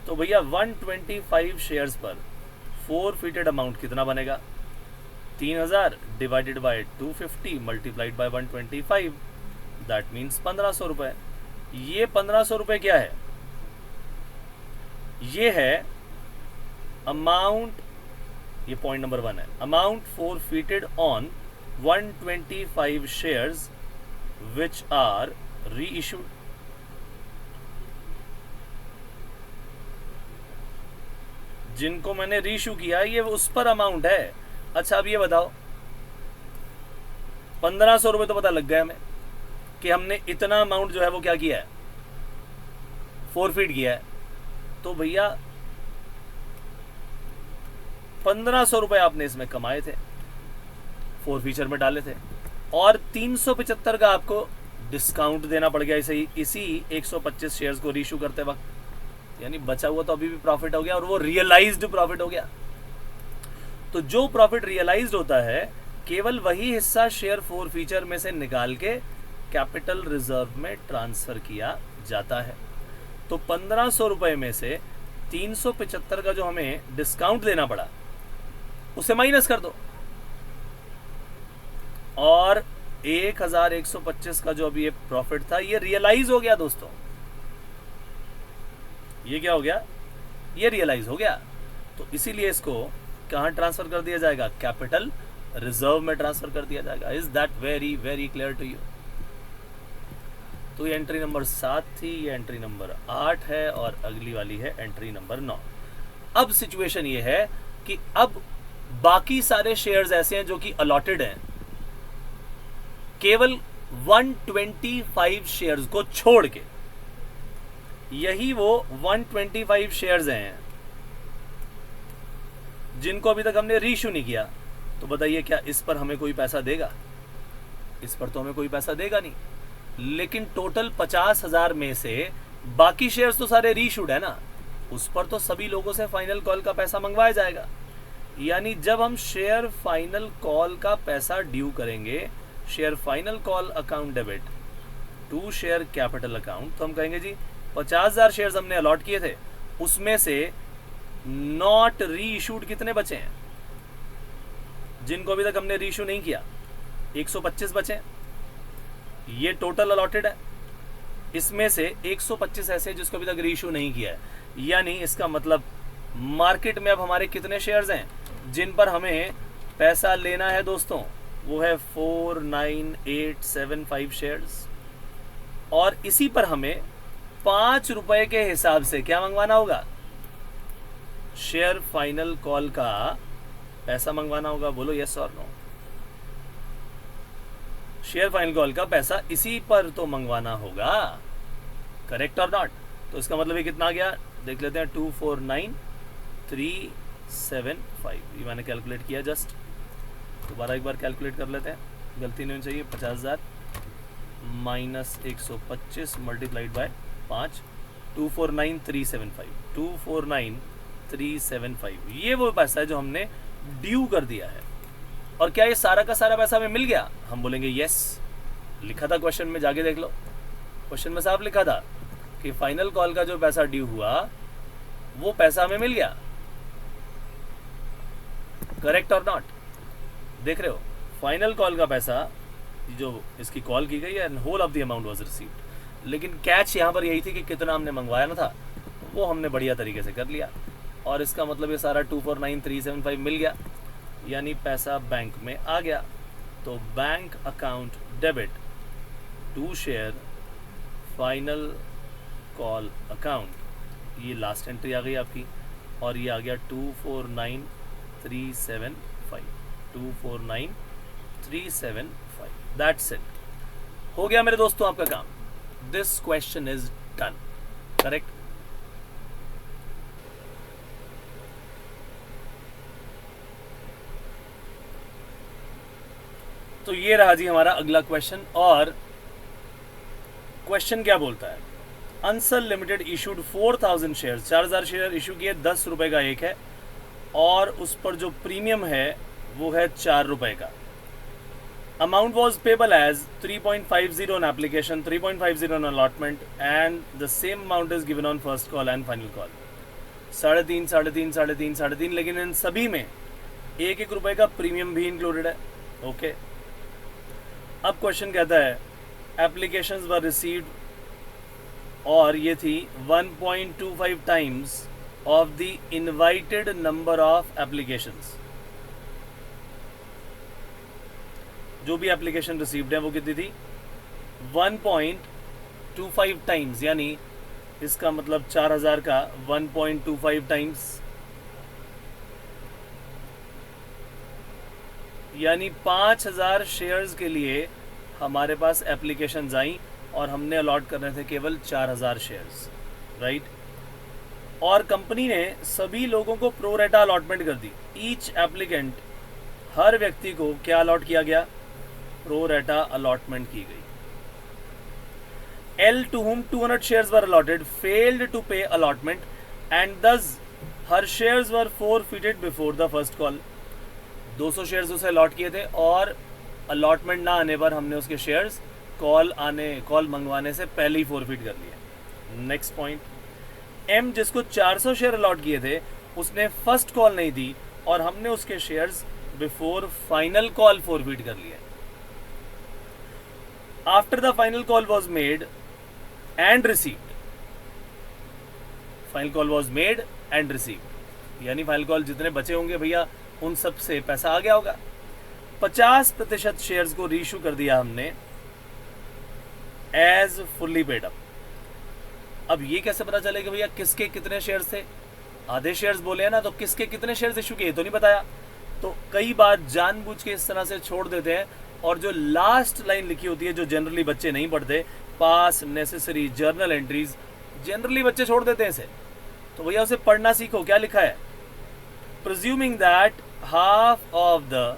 तो भैया 125 शेयर्स पर फॉरफिटेड अमाउंट कितना बनेगा? 3000 divided by 250 multiplied by 125, that means 1500 रुपए। ये 1500 रुपए क्या है? ये है अमाउंट, ये पॉइंट नंबर 1 है, amount forfeited on 125 shares which are reissued. जिनको मैंने रीइश्यू किया, ये उस पर अमाउंट है। अच्छा अब ये बताओ, 1500 रुपए तो पता लग गया हमें कि हमने इतना अमाउंट जो है वो क्या किया है? फॉरफिट किया है। तो भैया 1500 रुपए आपने इसमें कमाए थे, फॉरफीचर में डाले थे, और 375 का आपको डिस्काउंट देना पड़ गया इसी 125 शेयर्स को रीइश्यू करते वक्त। यानी बचा हुआ तो अभी भी प्रॉफिट हो गया, और वो रियलाइज्ड प्रॉफिट हो गया। तो जो प्रॉफिट रियलाइज्ड होता है, केवल वही हिस्सा शेयर फॉरफीचर में से निकाल के कैपिटल रिजर्व में ट्रांसफर किया जाता है। तो 1500 रुपए में से 375 का जो हमें डिस्काउंट देना पड़ा, उसे माइनस कर दो, और 1125 का जो अभी ये प्रॉफिट था, ये रियलाइज हो गया दोस्तों। ये क्या हो गया? ये रियलाइज हो गया। तो इसीलिए इसको कहां ट्रांसफर कर दिया जाएगा? कैपिटल रिजर्व में ट्रांसफर कर दिया जाएगा। Is that very very clear to you? तो ये एंट्री नंबर 7 थी, ये एंट्री नंबर 8 है, और अगली वाली है एंट्री नंबर 9। अब सिचुएशन ये है कि अब बाकी सारे शेयर्स ऐसे हैं जो कि अलॉटेड हैं, केवल 125 शेयर्स को छोड़ के। यही वो 125 शेयर्स हैं जिनको अभी तक हमने रीइश्यू नहीं किया। तो बताइए क्या इस पर हमें कोई पैसा देगा? इस पर तो हमें कोई पैसा देगा नहीं। लेकिन टोटल 50,000 में से बाकी शेयर्स तो सारे रीइश्यूड है ना, उस पर तो सभी लोगों से फाइनल कॉल का पैसा मंगवाया जाएगा। यानी जब हम शेयर फाइनल कॉल का पैसा ड्यू करेंगे, share final call account debit to share capital account, तो हम कहेंगे जी 50,000 शेयर्स हमने अलॉट किए थे, उसमें से नॉट री इशूड कितने बचे हैं, जिनको अभी तक हमने री इशू नहीं किया? 125 बचे हैं। ये टोटल अलॉटेड है, इसमें से 125 ऐसे जिसको अभी तक री इशू नहीं किया है। यानी इसका मतलब मार्केट में अब हमारे कितने शेयर्स हैं जिन पर हमें पैसा लेना है दोस्तों? वो है 49875 शेयर्स। और इसी पर हमें 5 रुपए के हिसाब से क्या मंगवाना होगा? शेयर फाइनल कॉल का पैसा मंगवाना होगा। बोलो यस और नो। शेयर फाइनल कॉल का पैसा इसी पर तो मंगवाना होगा, करेक्ट और नॉट? तो इसका मतलब ये कितना आ गया देख लेते हैं, 249375। ये मैंने कैलकुलेट किया, जस्ट दोबारा एक बार कैलकुलेट कर लेते हैं, गलती नहीं होनी चाहिए। 50,000 माइनस 125 मल्टीप्लाइड बाय 5, 249375। 249375 ये वो पैसा है जो हमने ड्यू कर दिया है। और क्या ये सारा का सारा पैसा हमें मिल गया? हम बोलेंगे यस। लिखा था क्वेश्चन में, जाके देख लो, क्वेश्चन में साफ लिखा था कि फाइनल कॉल का जो पैसा ड्यू हुआ वो पैसा हमें मिल गया, करेक्ट और नॉट? देख रहे हो, फाइनल कॉल का पैसा जो इसकी कॉल की गई है, whole of the amount was received. लेकिन कैच यहाँ पर यही थी कि कितना हमने मंगवाया ना था, वो हमने बढ़िया तरीके से कर लिया। और इसका मतलब ये सारा 249375 मिल गया, यानी पैसा बैंक में आ गया। तो bank account debit to share final call account, ये लास्ट एंट्री आ गई आपकी, और ये आ गया 249375। 249375, दैट्स इट। हो गया मेरे दोस्तों आपका काम। This question is done, correct? तो ये रहा जी हमारा अगला क्वेश्चन। और क्वेश्चन क्या बोलता है? Ansal limited issued 4000 share, 4000 share issue किए, 10 रुपए का एक है, और उस पर जो प्रीमियम है वो है 4 रुपए का। Amount was payable as 3.50 on application, 3.50 on allotment, and the same amount is given on first call and final call. 3.5, 3.5, 3.5, 3.5, लेकिन इन सभी में 1-1 रुपए का प्रीमियम भी इंक्लूडेड है। ओके, अब क्वेश्चन कहता है एप्लीकेशंस वर रिसीव्ड, और ये थी 1.25 times of the invited number of applications. जो भी एप्लीकेशन रिसीव्ड है वो कितनी थी? 1.25 टाइम्स, यानी इसका मतलब 4000 का 1.25 टाइम्स, यानी 5000 शेयर्स के लिए हमारे पास एप्लीकेशंस आई और हमने अलॉट करने थे केवल 4000 शेयर्स, राइट? और कंपनी ने सभी लोगों को प्रो रेटा अलॉटमेंट कर दी। ईच एप्लीकेंट, हर व्यक्ति को क्या अलॉट किया गया? प्रो रेटा अलॉटमेंट की गई। L to whom 200 shares were allotted failed to pay allotment and thus her shares were forfeited before the first call। 200 shares उसे अलॉट किए थे और अलॉटमेंट ना आने पर हमने उसके शेयर्स कॉल मंगवाने से पहले ही फॉरफिट कर लिए। नेक्स्ट पॉइंट, M जिसको 400 शेयर अलॉट किए थे उसने फर्स्ट कॉल नहीं दी और हमने उसके shares before final call forfeit कर लिए। After the final call was made and received, final call was made and received, यानी फाइनल कॉल जितने बचे होंगे भैया उन सब से पैसा आ गया होगा। 50% शेयर्स को रीइश्यू कर दिया हमने एज फुल्ली पेड अप। अब ये कैसे पता चलेगा भैया किसके कितने शेयर्स थे? आधे शेयर्स बोले हैं ना, तो किसके कितने शेयर्स इशू किए तो नहीं बताया। तो कई बार जानबूझ के इस तरह से छोड़ देते हैं, और जो लास्ट लाइन लिखी होती है जो जनरली बच्चे नहीं पढ़ते, पास नेसेसरी जर्नल एंट्रीज, जनरली बच्चे छोड़ देते हैं इसे। तो भैया उसे पढ़ना सीखो, क्या लिखा है? Presuming that half of the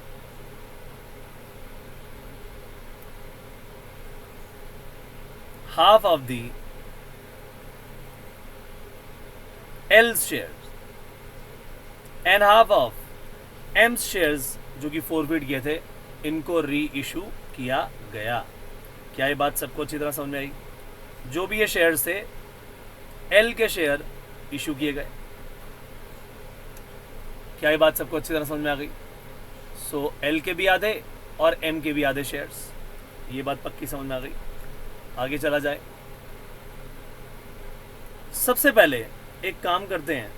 L's shares and half of M's shares जो कि फॉरफिट किए थे, इनको री इशू किया गया। क्या ये बात सबको अच्छी तरह समझ में आई? जो भी ये शेयर्स थे, L के शेयर इशू किए गए, क्या ये बात सबको अच्छी तरह समझ में आ गई? सो एल के भी आधे और एम के भी आधे शेयर्स, ये बात पक्की समझ में आ गई। आगे चला जाए। सबसे पहले एक काम करते हैं,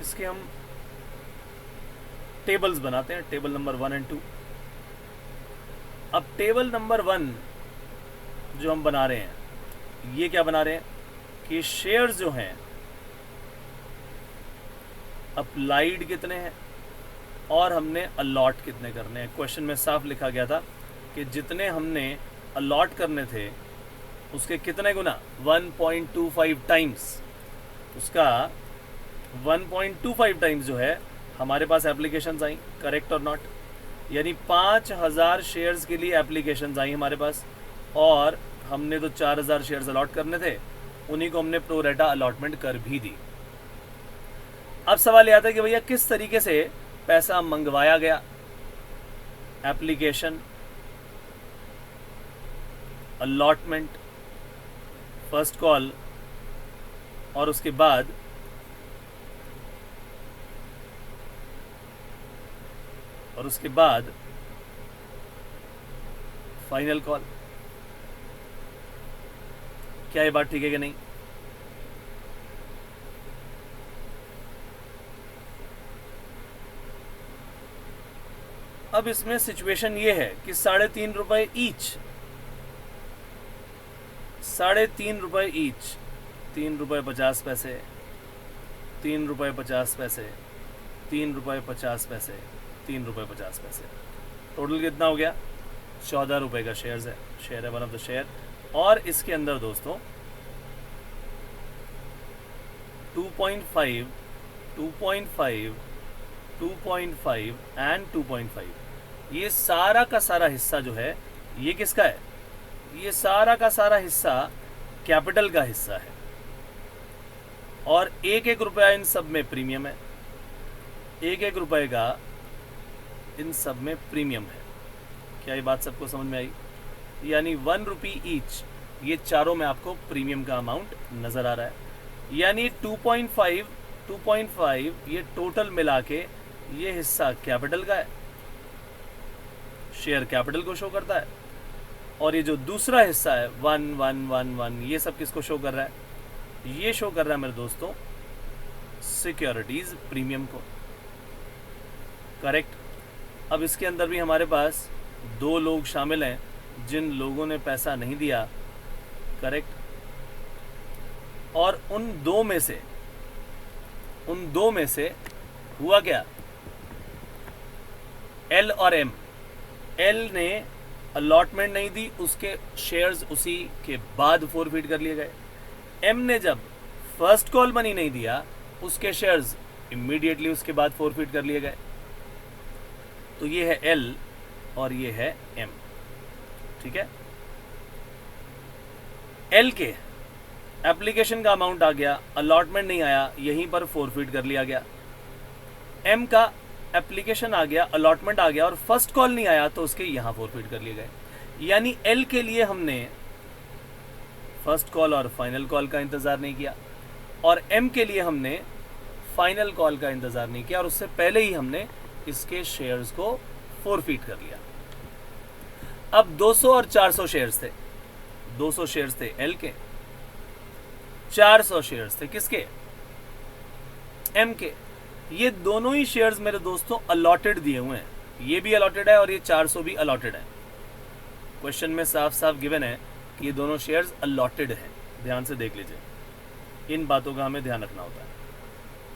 इसके हम टेबल्स बनाते हैं, टेबल नंबर 1 और 2। अब टेबल नंबर 1 जो हम बना रहे हैं, ये क्या बना रहे हैं कि शेयर्स जो हैं अप्लाइड कितने हैं और हमने अलॉट कितने करने हैं। क्वेश्चन में साफ लिखा गया था कि जितने हमने अलॉट करने थे उसके कितने गुना, 1.25 टाइम्स, उसका 1.25 टाइम्स जो है हमारे पास एप्लीकेशंस आई। करेक्ट और नॉट? यानी 5000 शेयर्स के लिए एप्लीकेशंस आई हमारे पास, और हमने तो 4000 शेयर्स अलॉट करने थे, उन्हीं को हमने प्रो रेटा अलॉटमेंट कर भी दी। अब सवाल यह आता है कि भैया किस तरीके से पैसा मंगवाया गया। एप्लीकेशन, अलॉटमेंट, फर्स्ट कॉल, और उसके बाद फाइनल कॉल। क्या ये बात ठीक है कि नहीं? अब इसमें सिचुएशन ये है कि 3.5 रुपए ईच, 3.5 रुपए ईच, 3 रुपए 50 पैसे, 3 रुपए 50 पैसे, 3 रुपए 50 पैसे, 3 रुपए 50 पैसे, टोटल कितना हो गया? 14 रुपए का शेयर है वन ऑफ द शेयर। और इसके अंदर दोस्तों 2.5, 2.5, 2.5 एंड 2.5, ये सारा का सारा हिस्सा जो है ये किसका है? ये सारा का सारा हिस्सा कैपिटल का हिस्सा है, और 1-1 रुपया इन सब में प्रीमियम है, 1-1 रुपये का इन सब में प्रीमियम है। क्या ये बात सबको समझ में आई? यानी 1 रुपी ईच, ये चारों में आपको प्रीमियम का अमाउंट नजर आ रहा है। यानी 2.5 ये टोटल मिला के ये हिस्सा कैपिटल का है, शेयर कैपिटल को शो करता है, और ये जो दूसरा हिस्सा है 1 ये सब किसको शो कर रहा है? ये शो कर रहा है मेरे दोस्तों सिक्योरिटीज प्रीमियम को। करेक्ट। अब इसके अंदर भी हमारे पास 2 लोग शामिल हैं जिन लोगों ने पैसा नहीं दिया। करेक्ट। और उन दो में से हुआ क्या? एल और एम। एल ने अलॉटमेंट नहीं दी, उसके शेयर्स उसी के बाद फोरफीट कर लिए गए। एम ने जब फर्स्ट कॉल मनी नहीं दिया, उसके शेयर्स इमीडिएटली उसके बाद फोरफीट कर लिए गए। तो ये है एल और ये है एम। ठीक है। एल के एप्लीकेशन का अमाउंट आ गया, अलॉटमेंट नहीं आया, यहीं पर फोरफीट कर लिया गया। एम का एप्लीकेशन आ गया, अलॉटमेंट आ गया और फर्स्ट कॉल नहीं आया, तो उसके यहां फोरफीट कर लिए गए। यानी एल के लिए हमने फर्स्ट कॉल और फाइनल कॉल का इंतजार नहीं किया, और एम के लिए हमने फाइनल कॉल का इंतजार नहीं किया, और उससे पहले ही हमने इसके शेयर्स को फोरफीट कर लिया। अब 200 और 400 शेयर्स थे। 200 शेयर्स थे एल के, 400 शेयर्स थे किसके? एम के। ये दोनों ही शेयर्स मेरे दोस्तों अलॉटेड दिए हुए हैं, ये भी अलॉटेड है और ये 400 भी अलॉटेड है। क्वेश्चन में साफ साफ गिवन है कि ये दोनों शेयर्स अलॉटेड हैं। ध्यान से देख लीजिए, इन बातों का हमें ध्यान रखना होता है।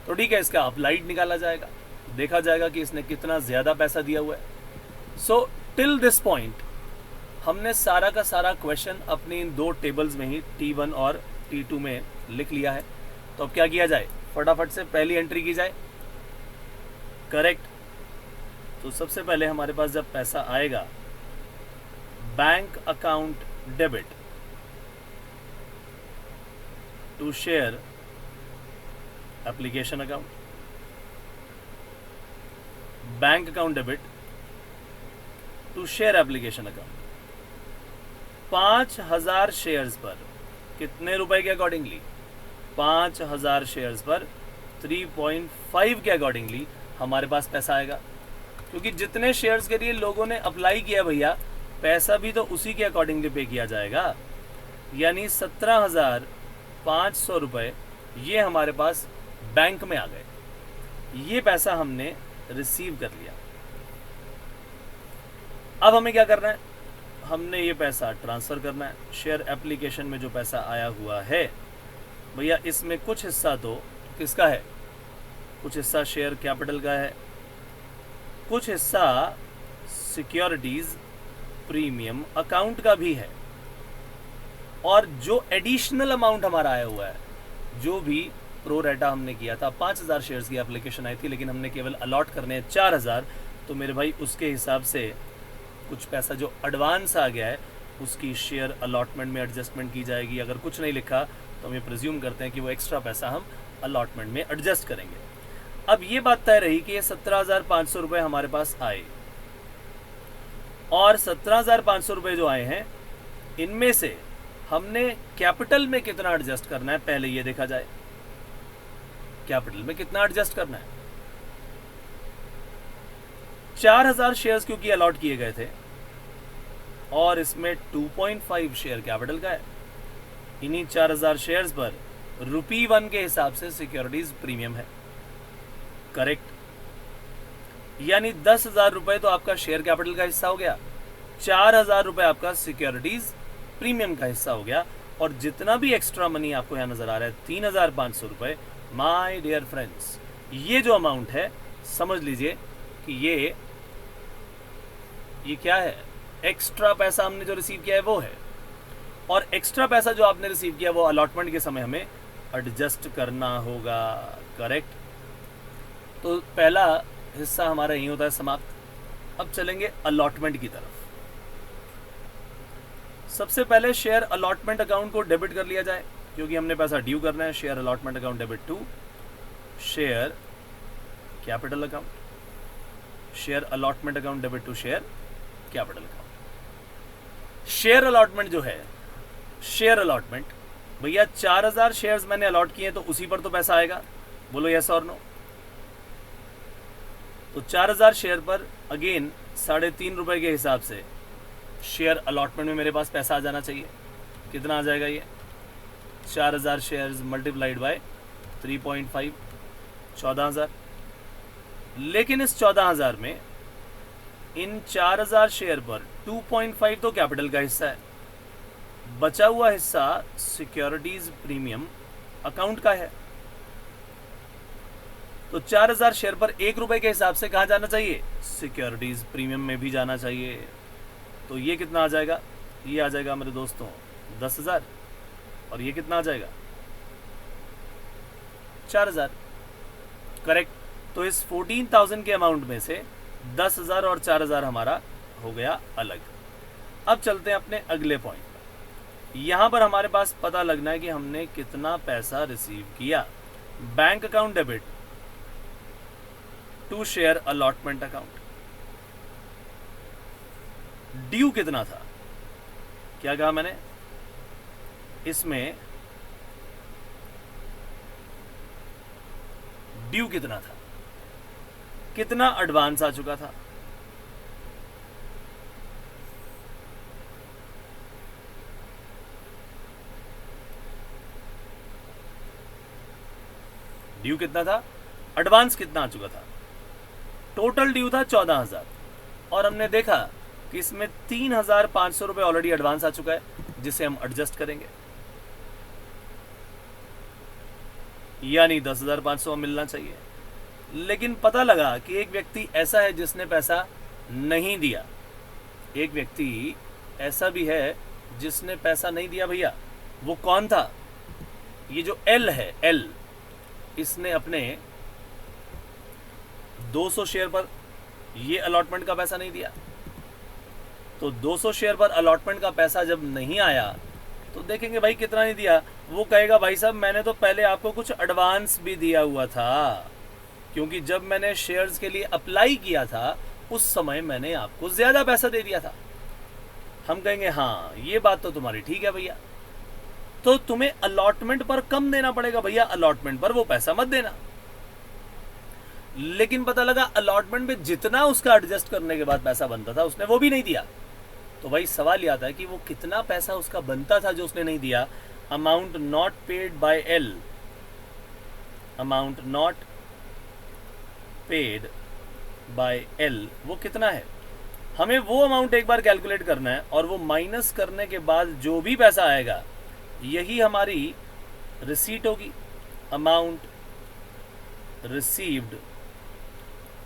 तो ठीक है, इसका अपलाइड निकाला जाएगा, देखा जाएगा कि इसने कितना ज्यादा पैसा दिया हुआ है। सो टिल दिस पॉइंट हमने सारा का सारा क्वेश्चन अपनी इन 2 टेबल्स में ही T1 और T2 में लिख लिया है। तो अब क्या किया जाए? फटाफट से पहली एंट्री की जाए। करेक्ट। तो सबसे पहले हमारे पास जब पैसा आएगा, bank account debit to share application account, bank account debit to share application account. 5000 shares पर कितने रुपए के अकॉर्डिंगली? 5000 शेयर्स पर 3.5 के अकॉर्डिंगली हमारे पास पैसा आएगा, क्योंकि जितने शेयर्स के लिए लोगों ने अप्लाई किया भैया, पैसा भी तो उसी के अकॉर्डिंगली पे किया जाएगा। यानी 17,500 रुपये ये हमारे पास बैंक में आ गए। ये पैसा हमने रिसीव कर लिया। अब हमें क्या करना है, हमने ये पैसा ट्रांसफ़र करना है। शेयर एप्लीकेशन में जो पैसा आया हुआ है भैया, इसमें कुछ हिस्सा तो किसका है, कुछ हिस्सा शेयर कैपिटल का है, कुछ हिस्सा सिक्योरिटीज़ प्रीमियम अकाउंट का भी है, और जो एडिशनल अमाउंट हमारा आया हुआ है, जो भी प्रो रेटा हमने किया था, 5,000 शेयर्स की एप्लीकेशन आई थी, लेकिन हमने केवल अलॉट करने हैं 4,000, तो मेरे भाई उसके हिसाब से कुछ पैसा जो एडवांस आ गया है उसकी शेयर अलॉटमेंट में एडजस्टमेंट की जाएगी। अगर कुछ नहीं लिखा तो हम ये प्रिज्यूम करते हैं कि वो एक्स्ट्रा पैसा हम अलॉटमेंट में एडजस्ट करेंगे। अब ये बात तय रही कि ये 17,500 रुपये हमारे पास आए, और 17,500 रुपये जो आए हैं इनमें से हमने कैपिटल में कितना एडजस्ट करना है, पहले ये देखा जाए। कैपिटल में कितना एडजस्ट करना है, 4,000 शेयर्स क्योंकि अलॉट किए गए थे, और इसमें 2.5 शेयर कैपिटल का है। इन्हीं 4,000 शेयर्स पर ₹1 के हिसाब से सिक्योरिटीज प्रीमियम है, करेक्ट। यानी 10,000 रुपये तो आपका शेयर कैपिटल का हिस्सा हो गया, 4,000 रुपये आपका सिक्योरिटीज प्रीमियम का हिस्सा हो गया, और जितना भी एक्स्ट्रा मनी आपको यहाँ नजर आ रहा है 3,500 रुपये, माय डियर फ्रेंड्स, ये जो अमाउंट है समझ लीजिए कि ये क्या है, एक्स्ट्रा पैसा हमने जो रिसीव किया है वो है, और एक्स्ट्रा पैसा जो आपने रिसीव किया वो अलॉटमेंट के समय हमें एडजस्ट करना होगा, करेक्ट। तो पहला हिस्सा हमारा यही होता है समाप्त। अब चलेंगे अलॉटमेंट की तरफ। सबसे पहले शेयर अलॉटमेंट अकाउंट को डेबिट कर लिया जाए, क्योंकि हमने पैसा ड्यू करना है। Share allotment account debit to share capital account, share allotment account debit to share capital account. Share allotment जो है, शेयर अलॉटमेंट भैया 4,000 शेयर्स मैंने अलॉट किए तो उसी पर तो पैसा आएगा, बोलो यस और नो। तो 4,000 शेयर पर अगेन 3.5 रुपए के हिसाब से शेयर अलॉटमेंट में मेरे पास पैसा आ जाना चाहिए। कितना आ जाएगा ये, 4,000 शेयर्स मल्टीप्लाइड बाय 3.5, 14,000। लेकिन इस 14,000 में इन 4,000 शेयर पर 2.5 तो कैपिटल का हिस्सा है, बचा हुआ हिस्सा सिक्योरिटीज प्रीमियम अकाउंट का है। तो 4,000 शेयर पर 1 रुपए के हिसाब से कहां जाना चाहिए, सिक्योरिटीज प्रीमियम में भी जाना चाहिए। तो ये कितना आ जाएगा, ये आ जाएगा मेरे दोस्तों 10,000, और ये कितना आ जाएगा 4,000, करेक्ट। तो इस 14,000 के अमाउंट में से 10,000 और 4,000 हमारा हो गया अलग। अब चलते हैं अपने अगले पॉइंट पर। यहां पर हमारे पास पता लगना है कि हमने कितना पैसा रिसीव किया। Bank account debit to share allotment account. Due कितना था, क्या कहा मैंने, इसमें ड्यू कितना था, कितना एडवांस आ चुका था। ड्यू कितना था, एडवांस कितना आ चुका था। टोटल ड्यू था 14,000, और हमने देखा कि इसमें 3,500 रुपए ऑलरेडी एडवांस आ चुका है, जिसे हम एडजस्ट करेंगे, यानी 10,500 मिलना चाहिए। लेकिन पता लगा कि एक व्यक्ति ऐसा है जिसने पैसा नहीं दिया, एक व्यक्ति ऐसा भी है जिसने पैसा नहीं दिया। भैया वो कौन था, ये जो एल है, एल, इसने अपने 200 शेयर पर ये अलॉटमेंट का पैसा नहीं दिया। तो 200 शेयर पर अलॉटमेंट का पैसा जब नहीं आया तो देखेंगे भाई कितना नहीं दिया। वो कहेगा भाई साहब मैंने तो पहले आपको कुछ एडवांस भी दिया हुआ था, क्योंकि जब मैंने शेयर्स के लिए अप्लाई किया था उस समय मैंने आपको ज्यादा पैसा दे दिया था। हम कहेंगे हाँ ये बात तो तुम्हारी ठीक है भैया, तो तुम्हें अलॉटमेंट पर कम देना पड़ेगा। भैया अलॉटमेंट पर वो पैसा मत देना, लेकिन पता लगा अलॉटमेंट में जितना उसका एडजस्ट करने के बाद पैसा बनता था उसने वो भी नहीं दिया। तो भाई सवाल ये आता है कि वो कितना पैसा उसका बनता था जो उसने नहीं दिया। Amount not paid by L, amount not paid by L वो कितना है। हमें वो अमाउंट एक बार कैलकुलेट करना है और वो माइनस करने के बाद जो भी पैसा आएगा यही हमारी रिसीट होगी। Amount received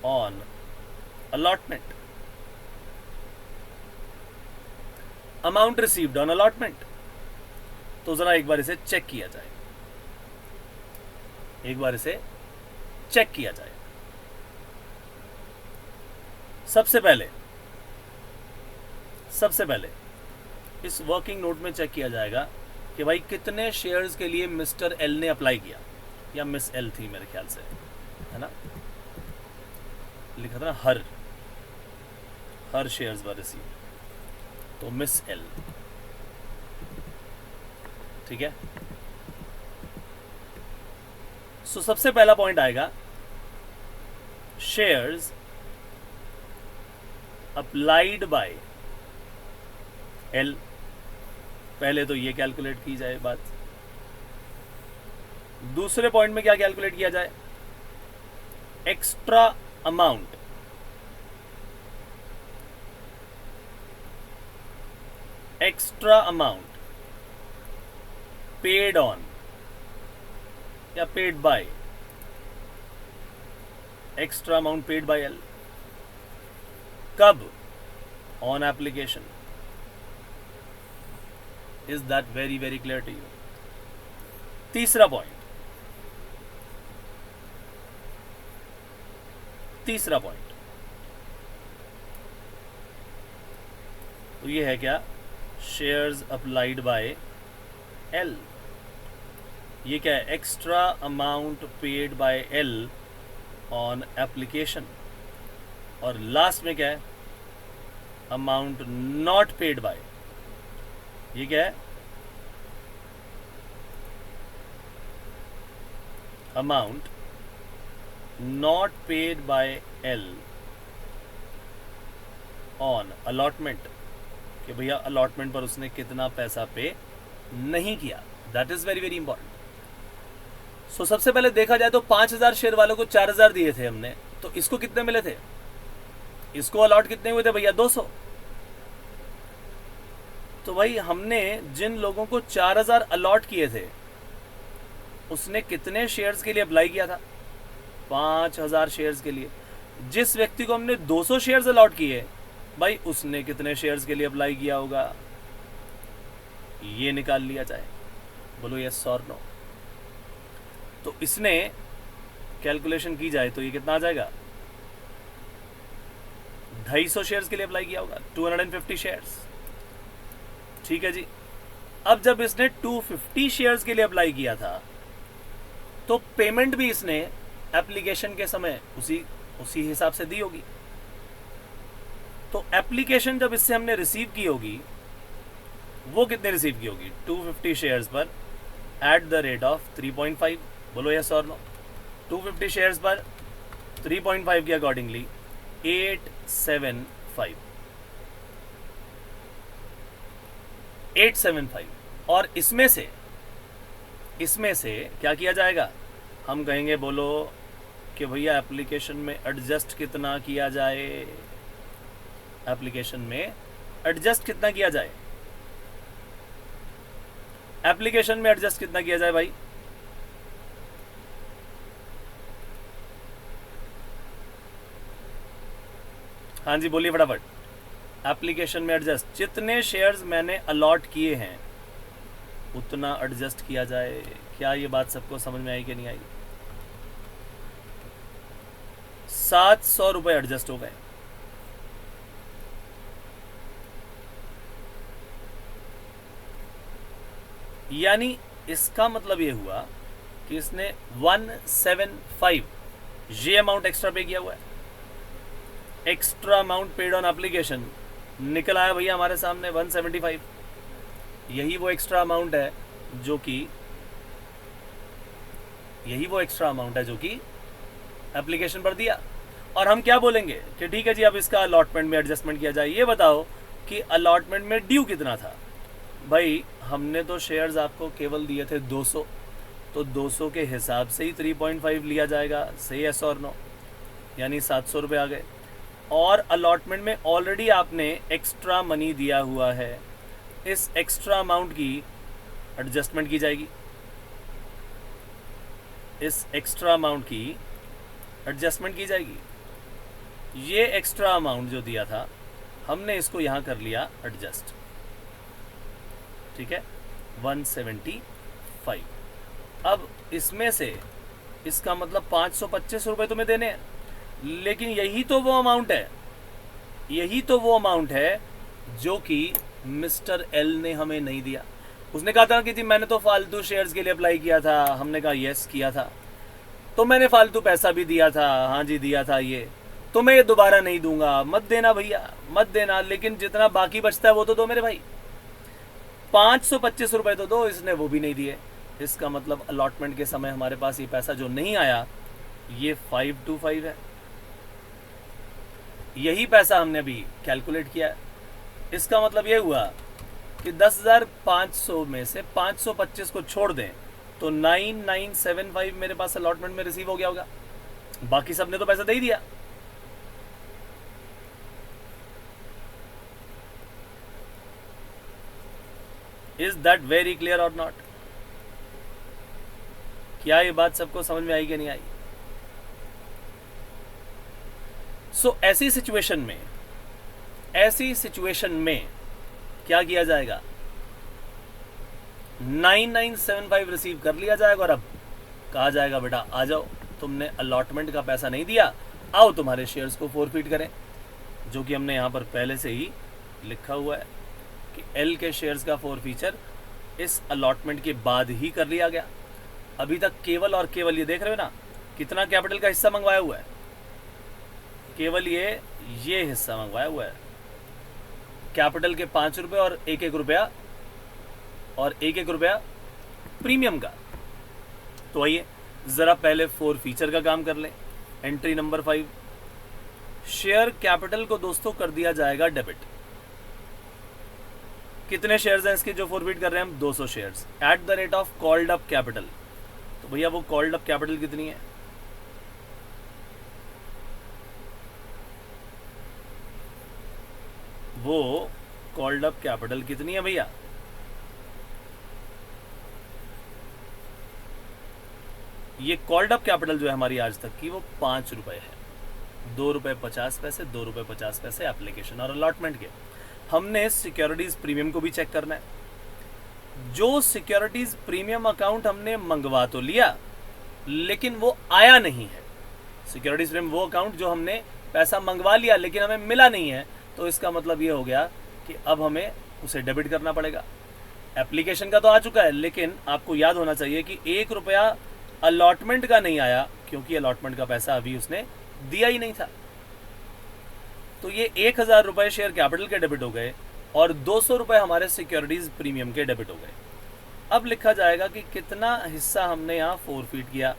on allotment, amount received on allotment. तो जरा एक बार इसे चेक किया जाए, एक बार इसे चेक किया जाए। सबसे पहले इस वर्किंग नोट में चेक किया जाएगा कि भाई कितने शेयर्स के लिए मिस्टर एल ने अप्लाई किया, या मिस एल थी मेरे ख्याल से, है ना, लिखा था ना हर शेयर्स वर रिसीव, तो मिस एल, ठीक है। सो सबसे पहला पॉइंट आएगा शेयर्स अप्लाइड बाय एल। पहले तो ये कैलकुलेट की जाए बात। दूसरे पॉइंट में क्या कैलकुलेट किया जाए, एक्स्ट्रा अमाउंट, पेड ऑन या paid by, extra amount paid by L कब, on application. Is that very very clear to you. तीसरा पॉइंट तो ये है क्या, शेयर्स अप्लाइड बाय एल। ये क्या है, extra amount paid by L on application. और लास्ट में क्या है, अमाउंट नॉट पेड बाय, ये क्या है, amount not paid by L on allotment, कि भैया अलॉटमेंट पर उसने कितना पैसा पे नहीं किया। That is very very important. So सबसे पहले देखा जाए तो 5000 शेयर वालों को 4000 दिए थे हमने, तो इसको कितने मिले थे, इसको अलॉट कितने हुए थे भैया, 200। तो भाई हमने जिन लोगों को 4000 अलॉट किए थे उसने कितने शेयर्स के लिए अप्लाई किया था, 5000 शेयर्स के लिए। जिस व्यक्ति को हमने 200 शेयर्स अलॉट किए भाई उसने कितने शेयर्स के लिए अप्लाई किया होगा, ये निकाल लिया जाए। बोलो यस और नो। तो इसने कैलकुलेशन की जाए तो ये कितना आ जाएगा, 250 शेयर्स के लिए अप्लाई किया होगा, 250 शेयर्स, ठीक है जी। अब जब इसने 250 शेयर्स के लिए अप्लाई किया था तो पेमेंट भी इसने एप्लीकेशन के समय उसी हिसाब से दी होगी। तो एप्लीकेशन जब इससे हमने रिसीव की होगी वो कितने रिसीव की होगी, 250 शेयर्स पर एट द रेट ऑफ 3.5। बोलो यस और नो। 250 शेयर्स पर 3.5 के अकॉर्डिंगली 875। और इसमें से क्या किया जाएगा, हम कहेंगे बोलो कि भैया एप्लीकेशन में एडजस्ट कितना किया जाए, एप्लीकेशन में एडजस्ट कितना किया जाए, एप्लीकेशन में एडजस्ट कितना किया जाए भाई, हाँ जी बोलिए फटाफट। एप्लीकेशन में एडजस्ट, जितने शेयर्स मैंने अलॉट किए हैं उतना एडजस्ट किया जाए। क्या ये बात सबको समझ में आई कि नहीं आई? 700 रुपए एडजस्ट हो गए। यानी इसका मतलब ये हुआ कि इसने 175 ये अमाउंट एक्स्ट्रा पे किया हुआ है। Extra amount paid on application निकल आया भैया हमारे सामने 175। यही वो एक्स्ट्रा अमाउंट है जो कि एप्लीकेशन पर दिया और हम क्या बोलेंगे कि ठीक है जी अब इसका अलॉटमेंट में एडजस्टमेंट किया जाए। ये बताओ कि अलॉटमेंट में ड्यू कितना था। भाई हमने तो शेयर्स आपको केवल दिए थे 200, तो 200 के हिसाब से ही 3.5 लिया जाएगा। सही यस और नो, यानी 700 रुपये आ गए। और अलॉटमेंट में ऑलरेडी आपने एक्स्ट्रा मनी दिया हुआ है, इस एक्स्ट्रा अमाउंट की एडजस्टमेंट की जाएगी। इस एक्स्ट्रा अमाउंट की एडजस्टमेंट की जाएगी। ये एक्स्ट्रा अमाउंट जो दिया था हमने इसको यहाँ कर लिया एडजस्ट, ठीक है, 175। अब इसमें से इसका मतलब 525 रुपये तुम्हें देने हैं, लेकिन यही तो वो अमाउंट है, यही तो वो अमाउंट है जो कि मिस्टर एल ने हमें नहीं दिया। उसने कहा था कि जी मैंने तो फालतू शेयर्स के लिए अप्लाई किया था। हमने कहा यस किया था, तो मैंने फालतू पैसा भी दिया था। हाँ जी दिया था, ये तो मैं ये दोबारा नहीं दूंगा। मत देना भैया, मत देना, लेकिन जितना बाकी बचता है वो तो दो मेरे भाई। 525 रुपये तो दो। इसने वो भी नहीं दिए। इसका मतलब अलॉटमेंट के समय हमारे पास ये पैसा जो नहीं आया, ये 525 है। यही पैसा हमने अभी कैलकुलेट किया है। इसका मतलब ये हुआ कि 10,500 में से 525 को छोड़ दें तो 9975 मेरे पास अलॉटमेंट में रिसीव हो गया होगा। बाकी सबने तो पैसा दे ही दिया। इज दैट वेरी क्लियर और नॉट? क्या ये बात सबको समझ में आई कि नहीं आई? सो ऐसी सिचुएशन में क्या किया जाएगा? 9975 रिसीव कर लिया जाएगा और अब कहा जाएगा बेटा आ जाओ, तुमने अलॉटमेंट का पैसा नहीं दिया, आओ तुम्हारे शेयर्स को फोरफीट करें। जो कि हमने यहां पर पहले से ही लिखा हुआ है कि एल के शेयर्स का फोरफीचर इस अलॉटमेंट के बाद ही कर लिया गया। अभी तक केवल और केवल ये देख रहे हो ना कितना कैपिटल का हिस्सा मंगवाया हुआ है, केवल ये हिस्सा मंगवाया हुआ है। कैपिटल के 5 रुपए और एक एक रुपया प्रीमियम का। तो आइए जरा पहले फोरफीचर का काम कर लें। एंट्री नंबर 5, शेयर कैपिटल को दोस्तों कर दिया जाएगा डेबिट। कितने शेयर्स हैं इसके जो फोरफीट कर रहे हैं हम? 200 shares at the rate of called up capital. तो भैया वो कॉल्ड अप कैपिटल कितनी है? वो कॉल्ड अप कैपिटल कितनी है भैया? ये कॉल्ड अप कैपिटल जो है हमारी आज तक की वो 5 रुपए है। 2 रुपए 50 पैसे, 2 रुपए 50 पैसे एप्लीकेशन और अलॉटमेंट के। हमने सिक्योरिटीज प्रीमियम को भी चेक करना है। जो सिक्योरिटीज प्रीमियम अकाउंट हमने मंगवा तो लिया लेकिन वो आया नहीं है। सिक्योरिटीज प्रीमियम वो अकाउंट जो हमने पैसा मंगवा लिया लेकिन हमें मिला नहीं है, तो इसका मतलब ये हो गया कि अब हमें उसे डेबिट करना पड़ेगा। एप्लीकेशन का तो आ चुका है, लेकिन आपको याद होना चाहिए कि 1 रुपया अलॉटमेंट का नहीं आया क्योंकि अलॉटमेंट का पैसा अभी उसने दिया ही नहीं था। तो ये 1000 रुपए शेयर कैपिटल के डेबिट हो गए और 200 रुपए हमारे सिक्योरिटीज प्रीमियम के डेबिट हो गए। अब लिखा जाएगा कि कितना हिस्सा हमने यहाँ फोरफीट किया।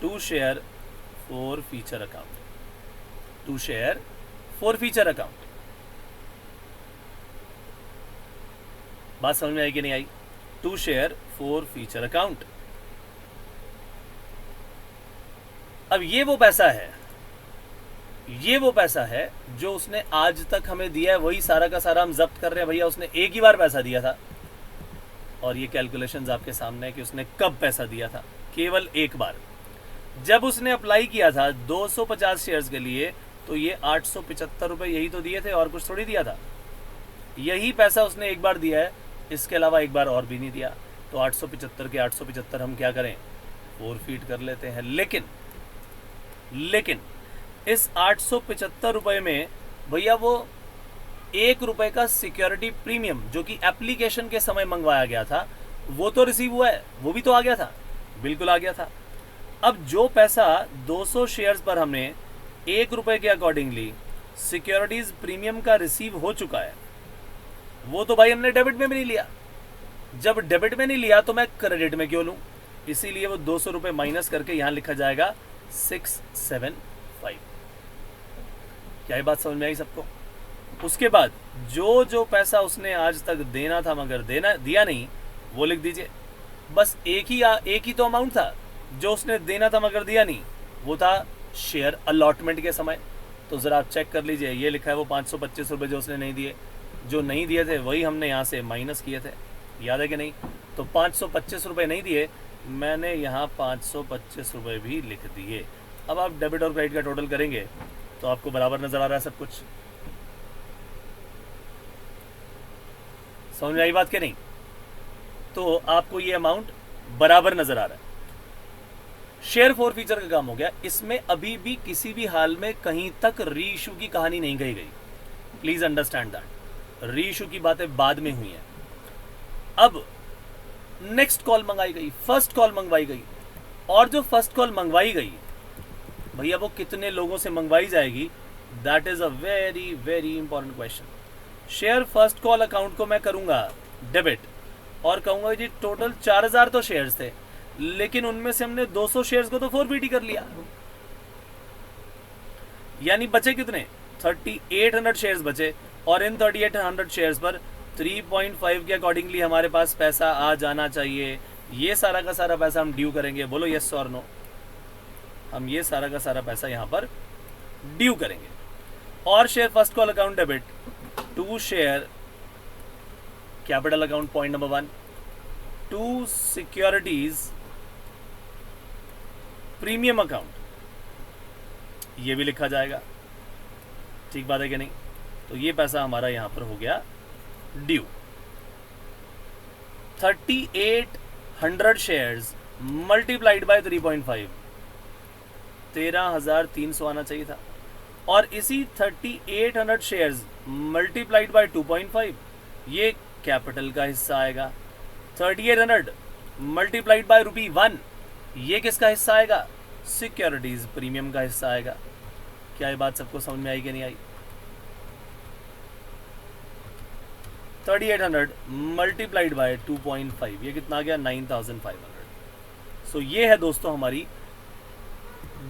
To share forfeiture account, to share forfeiture account. बात समझ में आई कि नहीं आई? To share forfeiture account. अब ये वो पैसा है जो उसने आज तक हमें दिया है, वही सारा का सारा हम जब्त कर रहे हैं। भैया उसने एक ही बार पैसा दिया था और ये कैलकुलेशंस आपके सामने है कि उसने कब पैसा दिया था। केवल एक बार, जब उसने अप्लाई किया था 250 शेयर्स के लिए, तो ये 875 रुपए यही तो दिए थे और कुछ थोड़ी दिया था। यही पैसा उसने एक बार दिया है, इसके अलावा एक बार और भी नहीं दिया। तो 875 के 875 हम क्या करें? फोरफीट कर लेते हैं। लेकिन इस 875 रुपए में भैया वो 1 रुपए का सिक्योरिटी प्रीमियम जो कि एप्लीकेशन के समय मंगवाया गया था वो तो रिसीव हुआ है, वो भी तो आ गया था, बिल्कुल आ गया था। अब जो पैसा 200 शेयर्स पर हमने 1 रुपए के अकॉर्डिंगली सिक्योरिटीज प्रीमियम का रिसीव हो चुका है, वो तो भाई हमने डेबिट में भी नहीं लिया। जब डेबिट में नहीं लिया तो मैं क्रेडिट में क्यों लूं? इसीलिए वो 200 रुपए माइनस करके यहां लिखा जाएगा 675। क्या ये बात समझ में आई सबको? उसके बाद जो जो पैसा उसने आज तक देना था मगर दिया नहीं, वो लिख दीजिए। बस एक ही तो अमाउंट था जो उसने देना था मगर दिया नहीं, वो था शेयर अलॉटमेंट के समय। तो ज़रा आप चेक कर लीजिए, ये लिखा है वो 525 रुपये जो उसने नहीं दिए। जो नहीं दिए थे वही हमने यहाँ से माइनस किए थे, याद है कि नहीं? तो 525 रुपये नहीं दिए, मैंने यहाँ 525 रुपये भी लिख दिए। अब आप डेबिट और क्रेडिट का टोटल करेंगे तो आपको बराबर नज़र आ रहा है सब कुछ। समझ में आई बात कि नहीं? तो आपको ये अमाउंट बराबर नज़र आ रहा है। शेयर फॉर फीचर का काम हो गया। इसमें अभी भी किसी भी हाल में कहीं तक री इशू की कहानी नहीं कही गई। Please understand that. री इशू की बातें बाद में हुई हैं। अब नेक्स्ट कॉल मंगाई गई, फर्स्ट कॉल मंगवाई गई, और जो फर्स्ट कॉल मंगवाई गई भैया वो कितने लोगों से मंगवाई जाएगी, that is a very very important question. Share first call account को मैं करूंगा डेबिट और कहूंगा जी टोटल 4000 तो शेयर्स थे, लेकिन उनमें से हमने 200 शेयर्स को तो फॉरफिट कर लिया, यानी बचे कितने? 3800 शेयर्स बचे। और इन 3800 शेयर्स पर 3.5 के अकॉर्डिंगली हमारे पास पैसा आ जाना चाहिए। ये सारा का सारा पैसा हम ड्यू करेंगे। बोलो यस और नो? हम ये सारा का सारा पैसा यहां पर ड्यू करेंगे। और share first call account debit to share capital account, point number 1, to securities premium account, ये भी लिखा जाएगा। ठीक बात है कि नहीं? तो ये पैसा हमारा यहां पर हो गया ड्यू। 3800 शेयर्स मल्टीप्लाइड बाय 3.5, 13,300 आना चाहिए था। और इसी 3800 शेयर्स मल्टीप्लाइड बाय 2.5, ये कैपिटल का हिस्सा आएगा। 3800 मल्टीप्लाइड बाय ₹1, ये किसका हिस्सा आएगा? सिक्योरिटीज प्रीमियम का हिस्सा आएगा। क्या ये बात सबको समझ में आई कि नहीं आई? 3800 मल्टीप्लाइड बाय 2.5, ये कितना आ गया? 9500। सो ये है दोस्तों हमारी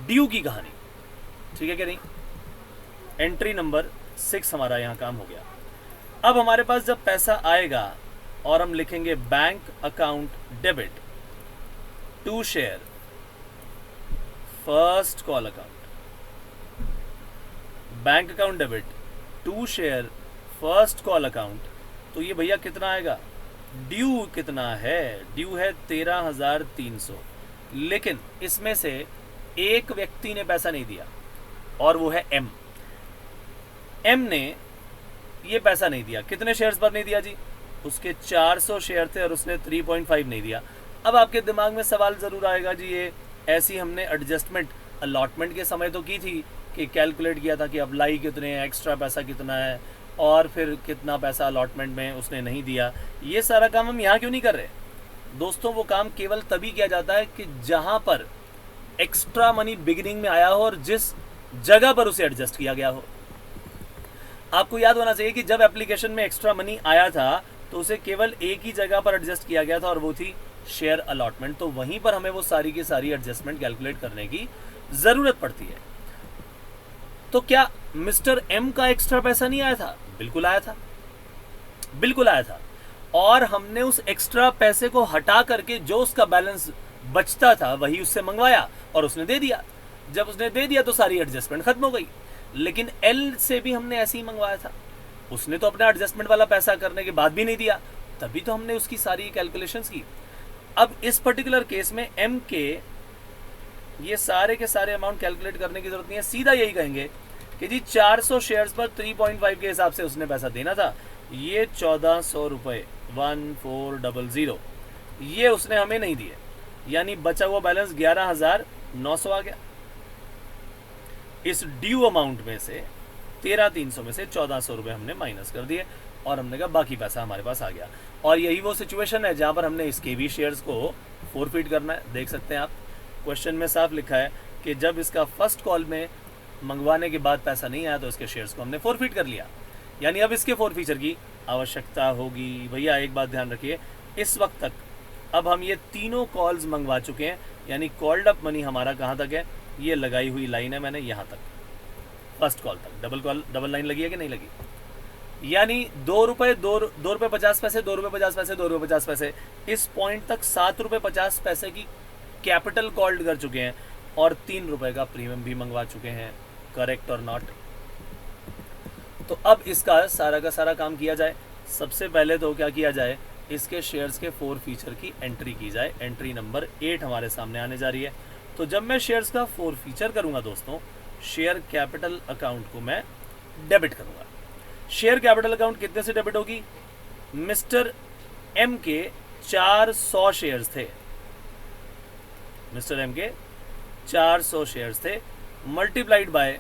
ड्यू की कहानी। ठीक है कि नहीं? एंट्री नंबर 6 हमारा यहां काम हो गया। अब हमारे पास जब पैसा आएगा और हम लिखेंगे bank account debit to share first call account, bank account debit to share first call account, तो ये भैया कितना आएगा? ड्यू कितना है? ड्यू है 13,300, लेकिन इसमें से एक व्यक्ति ने पैसा नहीं दिया और वो है एम। एम ने ये पैसा नहीं दिया। कितने शेयर्स पर नहीं दिया जी? उसके 400 शेयर थे और उसने 3.5 नहीं दिया। अब आपके दिमाग में सवाल ज़रूर आएगा जी, ये ऐसी हमने एडजस्टमेंट अलॉटमेंट के समय तो की थी कि कैलकुलेट किया था कि अप्लाई कितने हैं, एक्स्ट्रा पैसा कितना है, और फिर कितना पैसा अलॉटमेंट में उसने नहीं दिया। ये सारा काम हम यहाँ क्यों नहीं कर रहे दोस्तों? वो काम केवल तभी किया जाता है कि जहाँ पर एक्स्ट्रा मनी बिगिनिंग में आया हो और जिस जगह पर उसे एडजस्ट किया गया हो। आपको याद होना चाहिए कि जब एप्लीकेशन में एक्स्ट्रा मनी आया था तो उसे केवल एक ही जगह पर एडजस्ट किया गया था और वो थी शेयर अलॉटमेंट। तो वहीं पर हमें वो सारी की सारी एडजस्टमेंट कैलकुलेट करने की जरूरत पड़ती है। तो क्या मिस्टर एम का एक्स्ट्रा पैसा नहीं आया था? बिल्कुल आया था, बिल्कुल आया था। और हमने उस एक्स्ट्रा पैसे को हटा करके जो उसका बैलेंस बचता था वही उससे मंगवाया और उसने दे दिया। जब उसने दे दिया तो सारी एडजस्टमेंट खत्म हो गई। लेकिन एल से भी हमने ऐसे ही मंगवाया था। उसने तो अपना एडजस्टमेंट वाला पैसा करने के बाद भी नहीं दिया, तभी तो हमने उसकी सारी कैलकुलेशंस की। अब इस पर्टिकुलर केस में एम के ये सारे के सारे अमाउंट कैलकुलेट करने की जरूरत नहीं है। सीधा यही कहेंगे कि जी 400 शेयर्स पर 3.5 के हिसाब से उसने पैसा देना था। ये 1400 रुपये 1400 ये उसने हमें नहीं दिए, यानी बचा हुआ बैलेंस 11,900 आ गया। इस ड्यू अमाउंट में से 13,300 में से 1400 रुपये हमने माइनस कर दिए और हमने कहा बाकी पैसा हमारे पास आ गया। और यही वो सिचुएशन है जहाँ पर हमने इसके भी शेयर्स को फोरफिट करना है। देख सकते हैं आप, क्वेश्चन में साफ लिखा है कि जब इसका फर्स्ट कॉल में मंगवाने के बाद पैसा नहीं आया तो इसके शेयर्स को हमने फोरफिट कर लिया, यानी अब इसके फोरफीचर की आवश्यकता होगी। भैया एक बात ध्यान रखिए, इस वक्त तक अब हम ये तीनों कॉल्स मंगवा चुके हैं, यानी कॉल्ड अप मनी हमारा कहाँ तक है? ये लगाई हुई लाइन है मैंने यहाँ तक, फर्स्ट कॉल तक। डबल लाइन लगी है कि नहीं लगी? यानी 2 रुपये 50 पैसे, 2 रुपये 50 पैसे, 2 रुपये 50 पैसे, इस पॉइंट तक 7 रुपये 50 पैसे की कैपिटल कॉल्ड कर चुके हैं और 3 रुपये का प्रीमियम भी मंगवा चुके हैं। करेक्ट और नॉट? तो अब इसका सारा का सारा काम किया जाए। सबसे पहले तो क्या किया जाए, इसके शेयर्स के 4 फीचर की एंट्री की जाए। एंट्री नंबर 8 हमारे सामने आने जा रही है। तो जब मैं शेयर्स का 4 फीचर करूंगा दोस्तों, शेयर कैपिटल अकाउंट को मैं डेबिट करूंगा। शेयर कैपिटल अकाउंट कितने से डेबिट होगी? मिस्टर एम के 400 शेयर्स थे, मिस्टर एम के 400 शेयर्स थे, multiplied by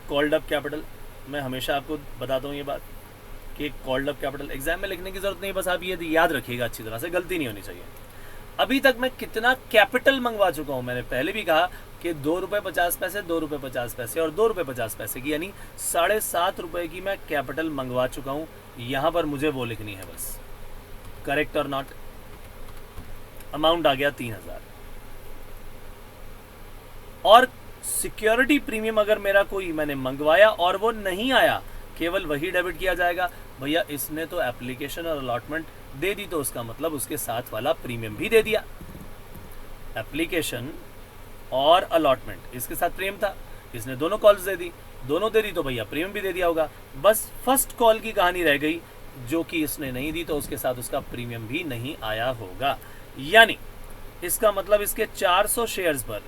called up capital. मैं हमेशा आपको बताता हूँ ये बात कि कॉल्ड अप कैपिटल एग्जाम में लिखने की जरूरत नहीं, बस आप ये याद रखिएगा अच्छी तरह से, गलती नहीं होनी चाहिए। अभी तक मैं कितना कैपिटल मंगवा चुका हूं? मैंने पहले भी कहा कि 2 रुपये 50 पैसे, 2 रुपये 50 पैसे और 2 रुपये 50 पैसे की, यानी 7.5 रुपये की मैं कैपिटल मंगवा चुका हूं। यहां पर मुझे वो लिखनी है बस। करेक्ट और नॉट? अमाउंट आ गया 3000। और सिक्योरिटी प्रीमियम अगर मेरा कोई मैंने मंगवाया और वो नहीं आया, केवल वही डेबिट किया जाएगा। भैया इसने तो एप्लीकेशन और अलॉटमेंट दे दी, तो उसका मतलब उसके साथ वाला प्रीमियम भी दे दिया। एप्लीकेशन और अलॉटमेंट, इसके साथ प्रीमियम था, इसने दोनों कॉल्स दे दी, तो भैया प्रीमियम भी दे दिया होगा। बस फर्स्ट कॉल की कहानी रह गई जो कि इसने नहीं दी, तो उसके साथ उसका प्रीमियम भी नहीं आया होगा। यानी इसका मतलब इसके 400 शेयर्स पर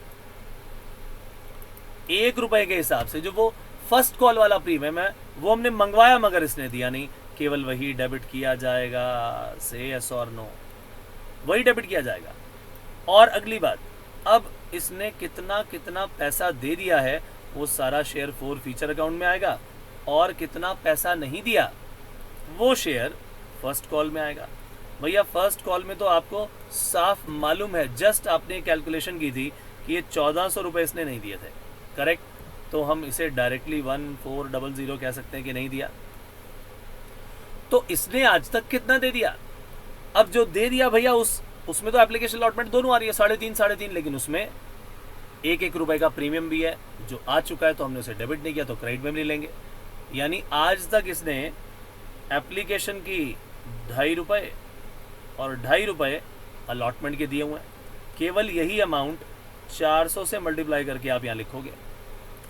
1 रुपए के हिसाब से जो वो फर्स्ट कॉल वाला प्रीमियम है वो हमने मंगवाया मगर इसने दिया नहीं, केवल वही डेबिट किया जाएगा। से यस और नो, वही डेबिट किया जाएगा। और अगली बात, अब इसने कितना कितना पैसा दे दिया है वो सारा शेयर 4 फीचर अकाउंट में आएगा, और कितना पैसा नहीं दिया वो शेयर फर्स्ट कॉल में आएगा। भैया फर्स्ट कॉल में तो आपको साफ मालूम है, जस्ट आपने कैलकुलेशन की थी कि ये 1400 रुपये इसने नहीं दिए थे। करेक्ट? तो हम इसे डायरेक्टली 1400 कह सकते हैं कि नहीं दिया। तो इसने आज तक कितना दे दिया? अब जो दे दिया भैया उसमें तो एप्लीकेशन अलॉटमेंट दोनों आ रही है, 3.5, लेकिन उसमें 1 रुपए का प्रीमियम भी है जो आ चुका है, तो हमने उसे डेबिट नहीं किया, तो क्रेडिट में नहीं लेंगे। यानी आज तक इसने एप्लीकेशन की 2.5 रुपये और 2.5 रुपये अलॉटमेंट के दिए हुए हैं। केवल यही अमाउंट 400 से मल्टीप्लाई करके आप यहाँ लिखोगे,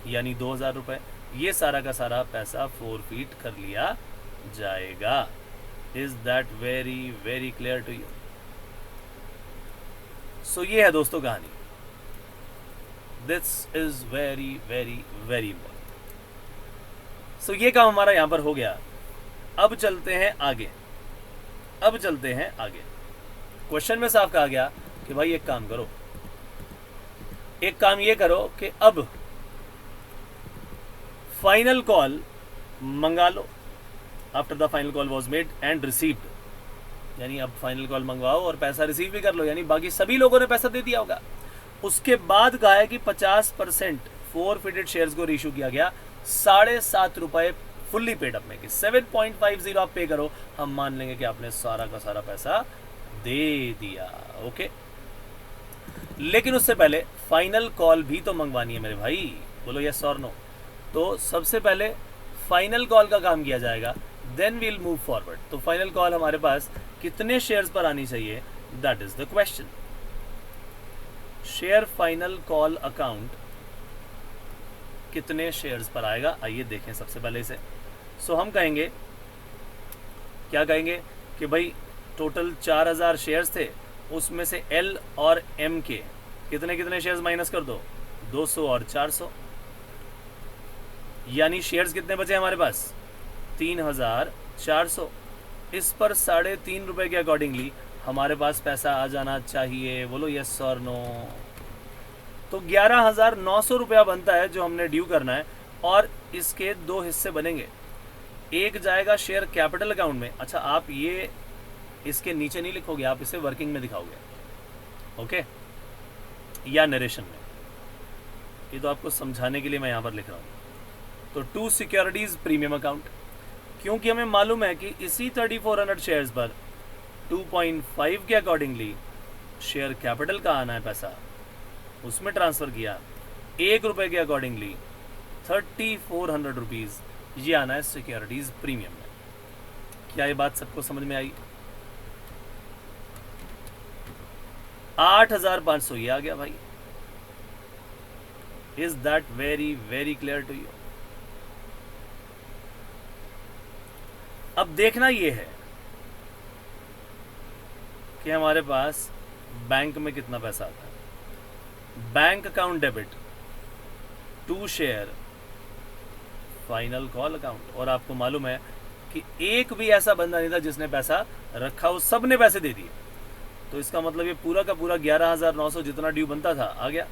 यानी 2000 रुपये। ये सारा का सारा पैसा फोरफीट कर लिया जाएगा। Is that very very clear to you? So ये है दोस्तों कहानी। This is very very very important. So ये काम हमारा यहां पर हो गया। अब चलते हैं आगे। क्वेश्चन में साफ कहा गया कि भाई एक काम करो, एक काम ये करो कि अब फाइनल कॉल मंगा लो। After the final call was made and received, यानी अब फाइनल कॉल मंगवाओ और पैसा रिसीव भी कर लो, यानी बाकी सभी लोगों ने पैसा दे दिया होगा। उसके बाद कहा है कि 50% फोरफिटेड शेयर्स को इशू किया गया, 7.5 रुपये फुल्ली पेड अप में, कि 7.50 आप पे करो, हम मान लेंगे कि आपने सारा का सारा पैसा दे दिया। ओके, लेकिन उससे पहले फाइनल कॉल भी तो मंगवानी है मेरे भाई, बोलो यस और नो। तो सबसे पहले फाइनल कॉल का काम किया जाएगा, देन वील मूव फॉरवर्ड। तो फाइनल कॉल हमारे पास कितने शेयर्स पर आनी चाहिए, that is the question. Share final call account कितने शेयर्स पर आएगा, आइए देखें सबसे पहले इसे। सो हम कहेंगे, क्या कहेंगे कि भाई टोटल 4000 शेयर्स थे, उसमें से एल और एम के कितने कितने शेयर्स माइनस कर दो, 200 और 400, यानी शेयर्स कितने बचे हमारे पास, 3400। इस पर 3.5 रुपए के अकॉर्डिंगली हमारे पास पैसा आ जाना चाहिए, बोलो यस और नो। तो 11,900 रुपया बनता है जो हमने ड्यू करना है, और इसके 2 हिस्से बनेंगे। एक जाएगा शेयर कैपिटल अकाउंट में। अच्छा, आप ये इसके नीचे नहीं लिखोगे, आप इसे वर्किंग में दिखाओगे, ओके, या नरेशन में। ये तो आपको समझाने के लिए मैं यहाँ पर लिख रहा हूँ। तो 2 सिक्योरिटीज प्रीमियम अकाउंट, क्योंकि हमें मालूम है कि इसी 3400 शेयर्स पर 2.5 के अकॉर्डिंगली शेयर कैपिटल का आना है पैसा, उसमें ट्रांसफ़र किया। ₹1 के अकॉर्डिंगली 3400 रुपीज़ ये आना है सिक्योरिटीज प्रीमियम में। क्या ये बात सबको समझ में आई? 8500 ये आ गया भाई। Is that very very clear to you? अब देखना ये है कि हमारे पास बैंक में कितना पैसा आता है। Bank account debit to share final call account. और आपको मालूम है कि एक भी ऐसा बंदा नहीं था जिसने पैसा रखा हो, सब ने पैसे दे दिए। तो इसका मतलब ये पूरा का पूरा 11,900 जितना ड्यू बनता था आ गया।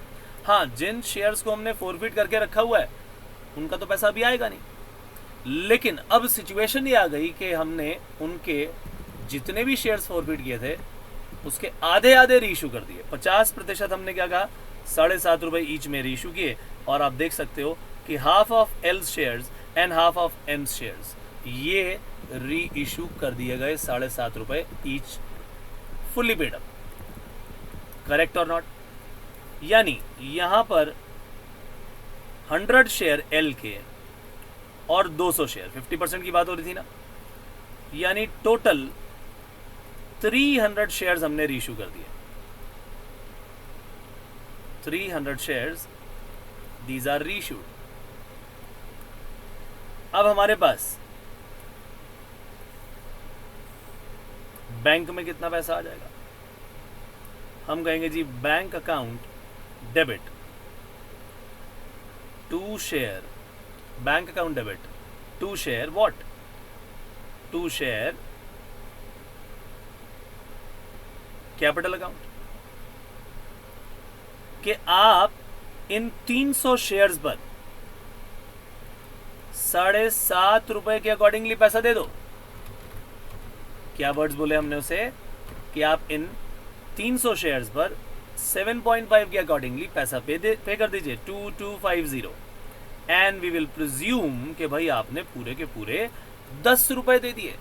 हाँ, जिन शेयर्स को हमने फॉरफिट करके रखा हुआ है उनका तो पैसा अभी आएगा नहीं, लेकिन अब सिचुएशन ये आ गई कि हमने उनके जितने भी शेयर्स फॉरफिट किए थे उसके आधे आधे रीइशू कर दिए। 50% हमने क्या कहा, ₹7.5 ईच में रीइशू किए। और आप देख सकते हो कि half of L shares and half of M shares ये री इशू कर दिए गए ₹7.5 each, fully paid up. Correct और नॉट? यानी यहां पर 100 शेयर एल के और 200 शेयर 50% की बात हो रही थी ना, यानी टोटल 300 शेयर्स हमने रीइशू कर दिए। 300 शेयर्स, दीज आर रीइशूड। अब हमारे पास बैंक में कितना पैसा आ जाएगा? हम कहेंगे जी bank account debit to share, bank account debit to share what? To share capital account. कि आप इन 300 शेयर्स पर ₹7.5 के अकॉर्डिंगली पैसा दे दो। क्या वर्ड्स बोले हमने उसे? कि आप इन 300 शेयर्स पर 7.5 के अकॉर्डिंगली पैसा पे कर दीजिए, 2250। एंड वी विल प्रिज्यूम कि भाई आपने पूरे के पूरे ₹10 दे दिए,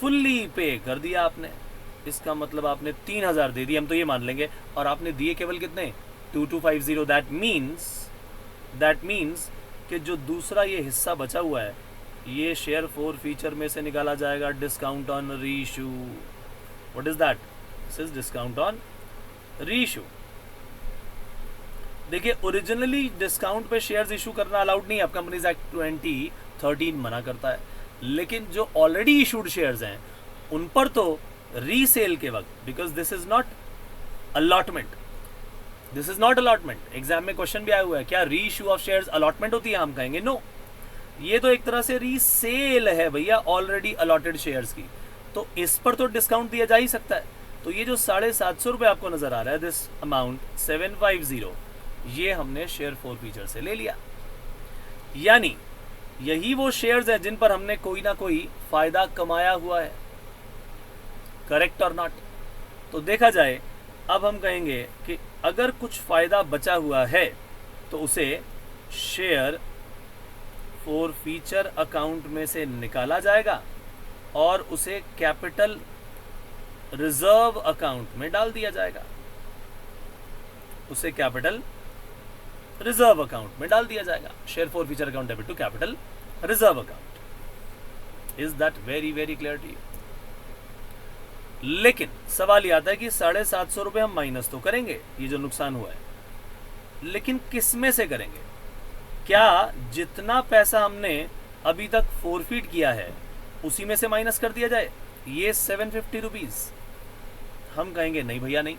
फुल्ली पे कर दिया आपने। इसका मतलब आपने 3000 दे दिए, हम तो ये मान लेंगे। और आपने दिए केवल कितने? 2250। दैट मीन्स कि जो दूसरा ये हिस्सा बचा हुआ है ये शेयर फोर फीचर में से निकाला जाएगा, discount on reissue. What is that? This is discount on reissue. देखिए, ओरिजिनली डिस्काउंट पे शेयर्स इशू करना अलाउड नहीं है, अब कंपनीज एक्ट 2013 मना करता है। लेकिन जो ऑलरेडी इशूड शेयर्स हैं उन पर तो रीसेल के वक्त, because this is not allotment, this is not allotment. Exam में क्वेश्चन भी आया हुआ है, क्या री इशू ऑफ शेयर्स अलॉटमेंट होती है? हम कहेंगे नो, ये तो एक तरह से रीसेल है भैया ऑलरेडी अलॉटेड शेयर्स की, तो इस पर तो डिस्काउंट दिया जा ही सकता है। तो ये जो ₹750 आपको नजर आ रहा है, दिस अमाउंट 750, ये हमने शेयर फोर फीचर से ले लिया। यानी यही वो शेयर्स हैं जिन पर हमने कोई ना कोई फायदा कमाया हुआ है। करेक्ट और नॉट? तो देखा जाए अब हम कहेंगे कि अगर कुछ फायदा बचा हुआ है तो उसे शेयर फोर फीचर अकाउंट में से निकाला जाएगा और उसे कैपिटल रिजर्व अकाउंट में डाल दिया जाएगा। उसे कैपिटल रिजर्व अकाउंट में डाल दिया जाएगा। Share forfeiture account debit to capital reserve account. Is that very very clear to you? लेकिन सवाल यह आता है कि ₹750 हम माइनस तो करेंगे, ये जो नुकसान हुआ है, लेकिन किस में से करेंगे? क्या जितना पैसा हमने अभी तक फोरफीट किया है उसी में से माइनस कर दिया जाए? ये ₹750। हम कहेंगे नहीं भैया नहीं,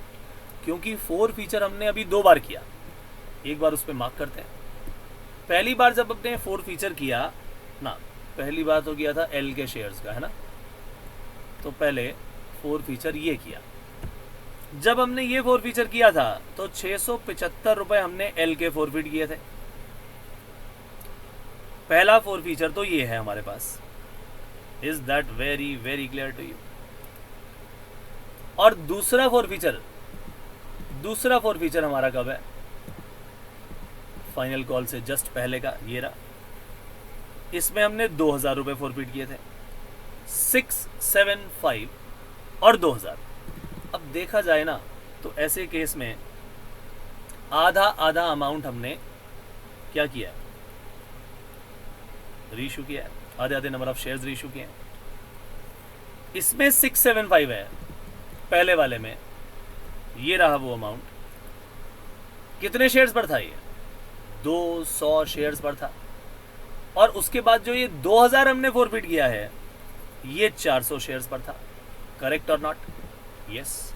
क्योंकि फोर फीचर हमने अभी 2 बार किया। एक बार उस पर मार्क करते हैं। पहली बार जब अपने फोर फीचर किया ना, पहली बार तो किया था एल के शेयर्स का, है ना, तो पहले फोर फीचर ये किया। जब हमने ये फोर फीचर किया था तो ₹675 हमने एल के फोरफीट किए थे। पहला फोर फीचर तो ये है हमारे पास। Is that very very clear to you? और दूसरा फोर फीचर हमारा कब है? फाइनल कॉल से जस्ट पहले का ये रहा। इसमें हमने ₹2000 फोरफीट किए थे, 675 और 2000। अब देखा जाए ना तो ऐसे केस में आधा आधा अमाउंट हमने क्या किया है, रीइशू किया है, आधे आधे नंबर ऑफ शेयर्स रीइशू किए हैं। इसमें 675 है, पहले वाले में ये रहा वो अमाउंट। कितने शेयर्स पर था ये, 200 शेयर्स पर था। और उसके बाद जो ये 2000 हमने फॉरफिट किया है ये 400 शेयर्स पर था। करेक्ट और नॉट? यस।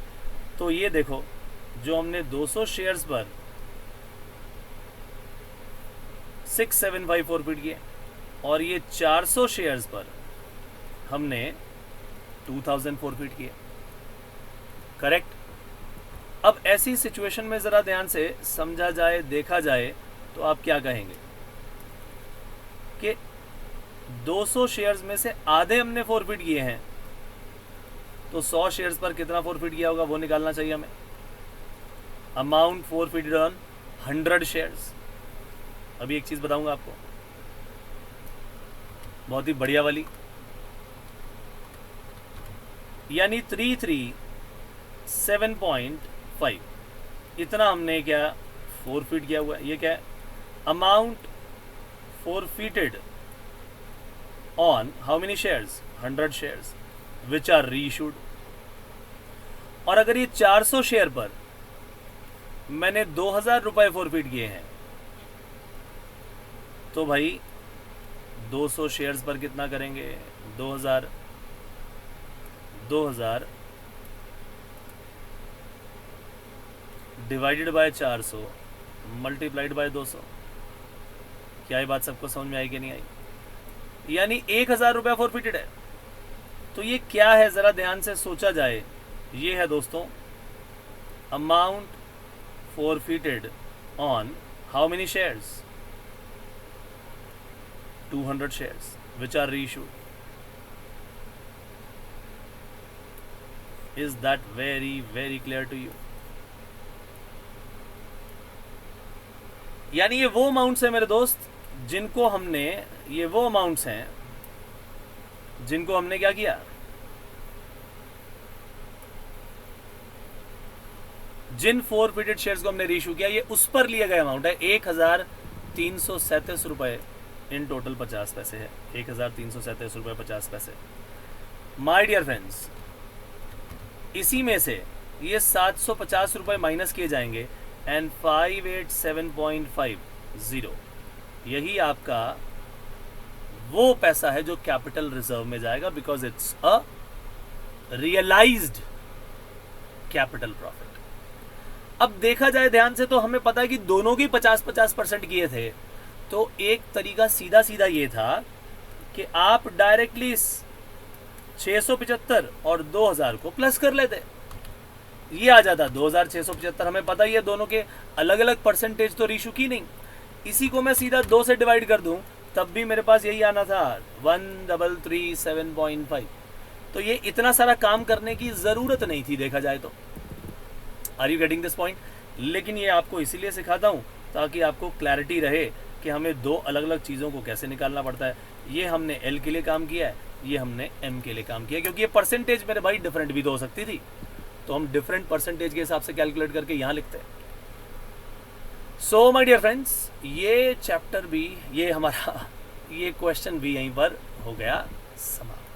तो ये देखो, जो हमने 200 शेयर्स पर 675 फॉरफिट किए और ये 400 शेयर्स पर हमने 2000 फॉरफिट किए। करेक्ट। अब ऐसी सिचुएशन में जरा ध्यान से समझा जाए, देखा जाए तो आप क्या कहेंगे कि 200 शेयर्स में से आधे हमने फॉरफिट किए हैं, तो 100 शेयर्स पर कितना फॉरफिट किया होगा वो निकालना चाहिए हमें। Amount forfeited on 100 shares. अभी एक चीज बताऊंगा आपको, बहुत ही बढ़िया वाली, यानी 337.5 इतना हमने क्या फॉरफिट किया हुआ है। ये क्या है, amount forfeited on how many shares, 100 shares which are reissued. और अगर ये 400 शेयर पर मैंने 2000 रुपए फॉरफिट किए हैं, तो भाई 200 शेयर्स पर कितना करेंगे, 2000 डिवाइडेड बाय 400 मल्टीप्लाइड बाय 200। क्या ये बात सबको समझ में आई कि नहीं आई? यानी 1000 रुपया फॉरफिटेड है। तो ये क्या है, जरा ध्यान से सोचा जाए। ये है दोस्तों amount forfeited on how many shares, 200 shares which are reissued. Is that very very clear to you? यानी ये वो अमाउंट्स हैं मेरे दोस्त जिनको हमने, ये वो अमाउंट्स हैं जिनको हमने क्या किया, जिन फॉरफिटेड शेयर्स को हमने रीइशू किया, ये उस पर लिया गया अमाउंट है। 1337 रुपए इन टोटल 50 पैसे है। 1337 रुपए 50 पैसे। माय डियर फ्रेंड्स, इसी में से ये 750 रुपए माइनस किए जाएंगे एंड 587.50 यही आपका वो पैसा है जो कैपिटल रिजर्व में जाएगा, because it's a realised capital profit. अब देखा जाए ध्यान से तो हमें पता है कि दोनों की 50-50% किए थे। तो एक तरीका सीधा सीधा ये था कि आप डायरेक्टली 675 और 2000 को प्लस कर लेते, ये आ जाता 2675। हमें पता ही है दोनों के अलग अलग परसेंटेज तो रीइशू की नहीं। इसी को मैं सीधा 2 से डिवाइड कर दूं तब भी मेरे पास यही आना था 1337.5। तो ये इतना सारा काम करने की जरूरत नहीं थी देखा जाए तो। Are you getting this point? लेकिन ये आपको इसीलिए सिखाता हूं ताकि आपको क्लैरिटी रहे कि हमें दो अलग अलग चीज़ों को कैसे निकालना पड़ता है। ये हमने एल के लिए काम किया है, ये हमने एम के लिए काम किया, क्योंकि ये परसेंटेज मेरे भाई डिफरेंट भी तो हो सकती थी, तो हम डिफरेंट परसेंटेज के हिसाब से कैलकुलेट करके यहाँ लिखते हैं। सो माय डियर फ्रेंड्स, ये चैप्टर भी, ये हमारा ये क्वेश्चन भी यहीं पर हो गया समाप्त।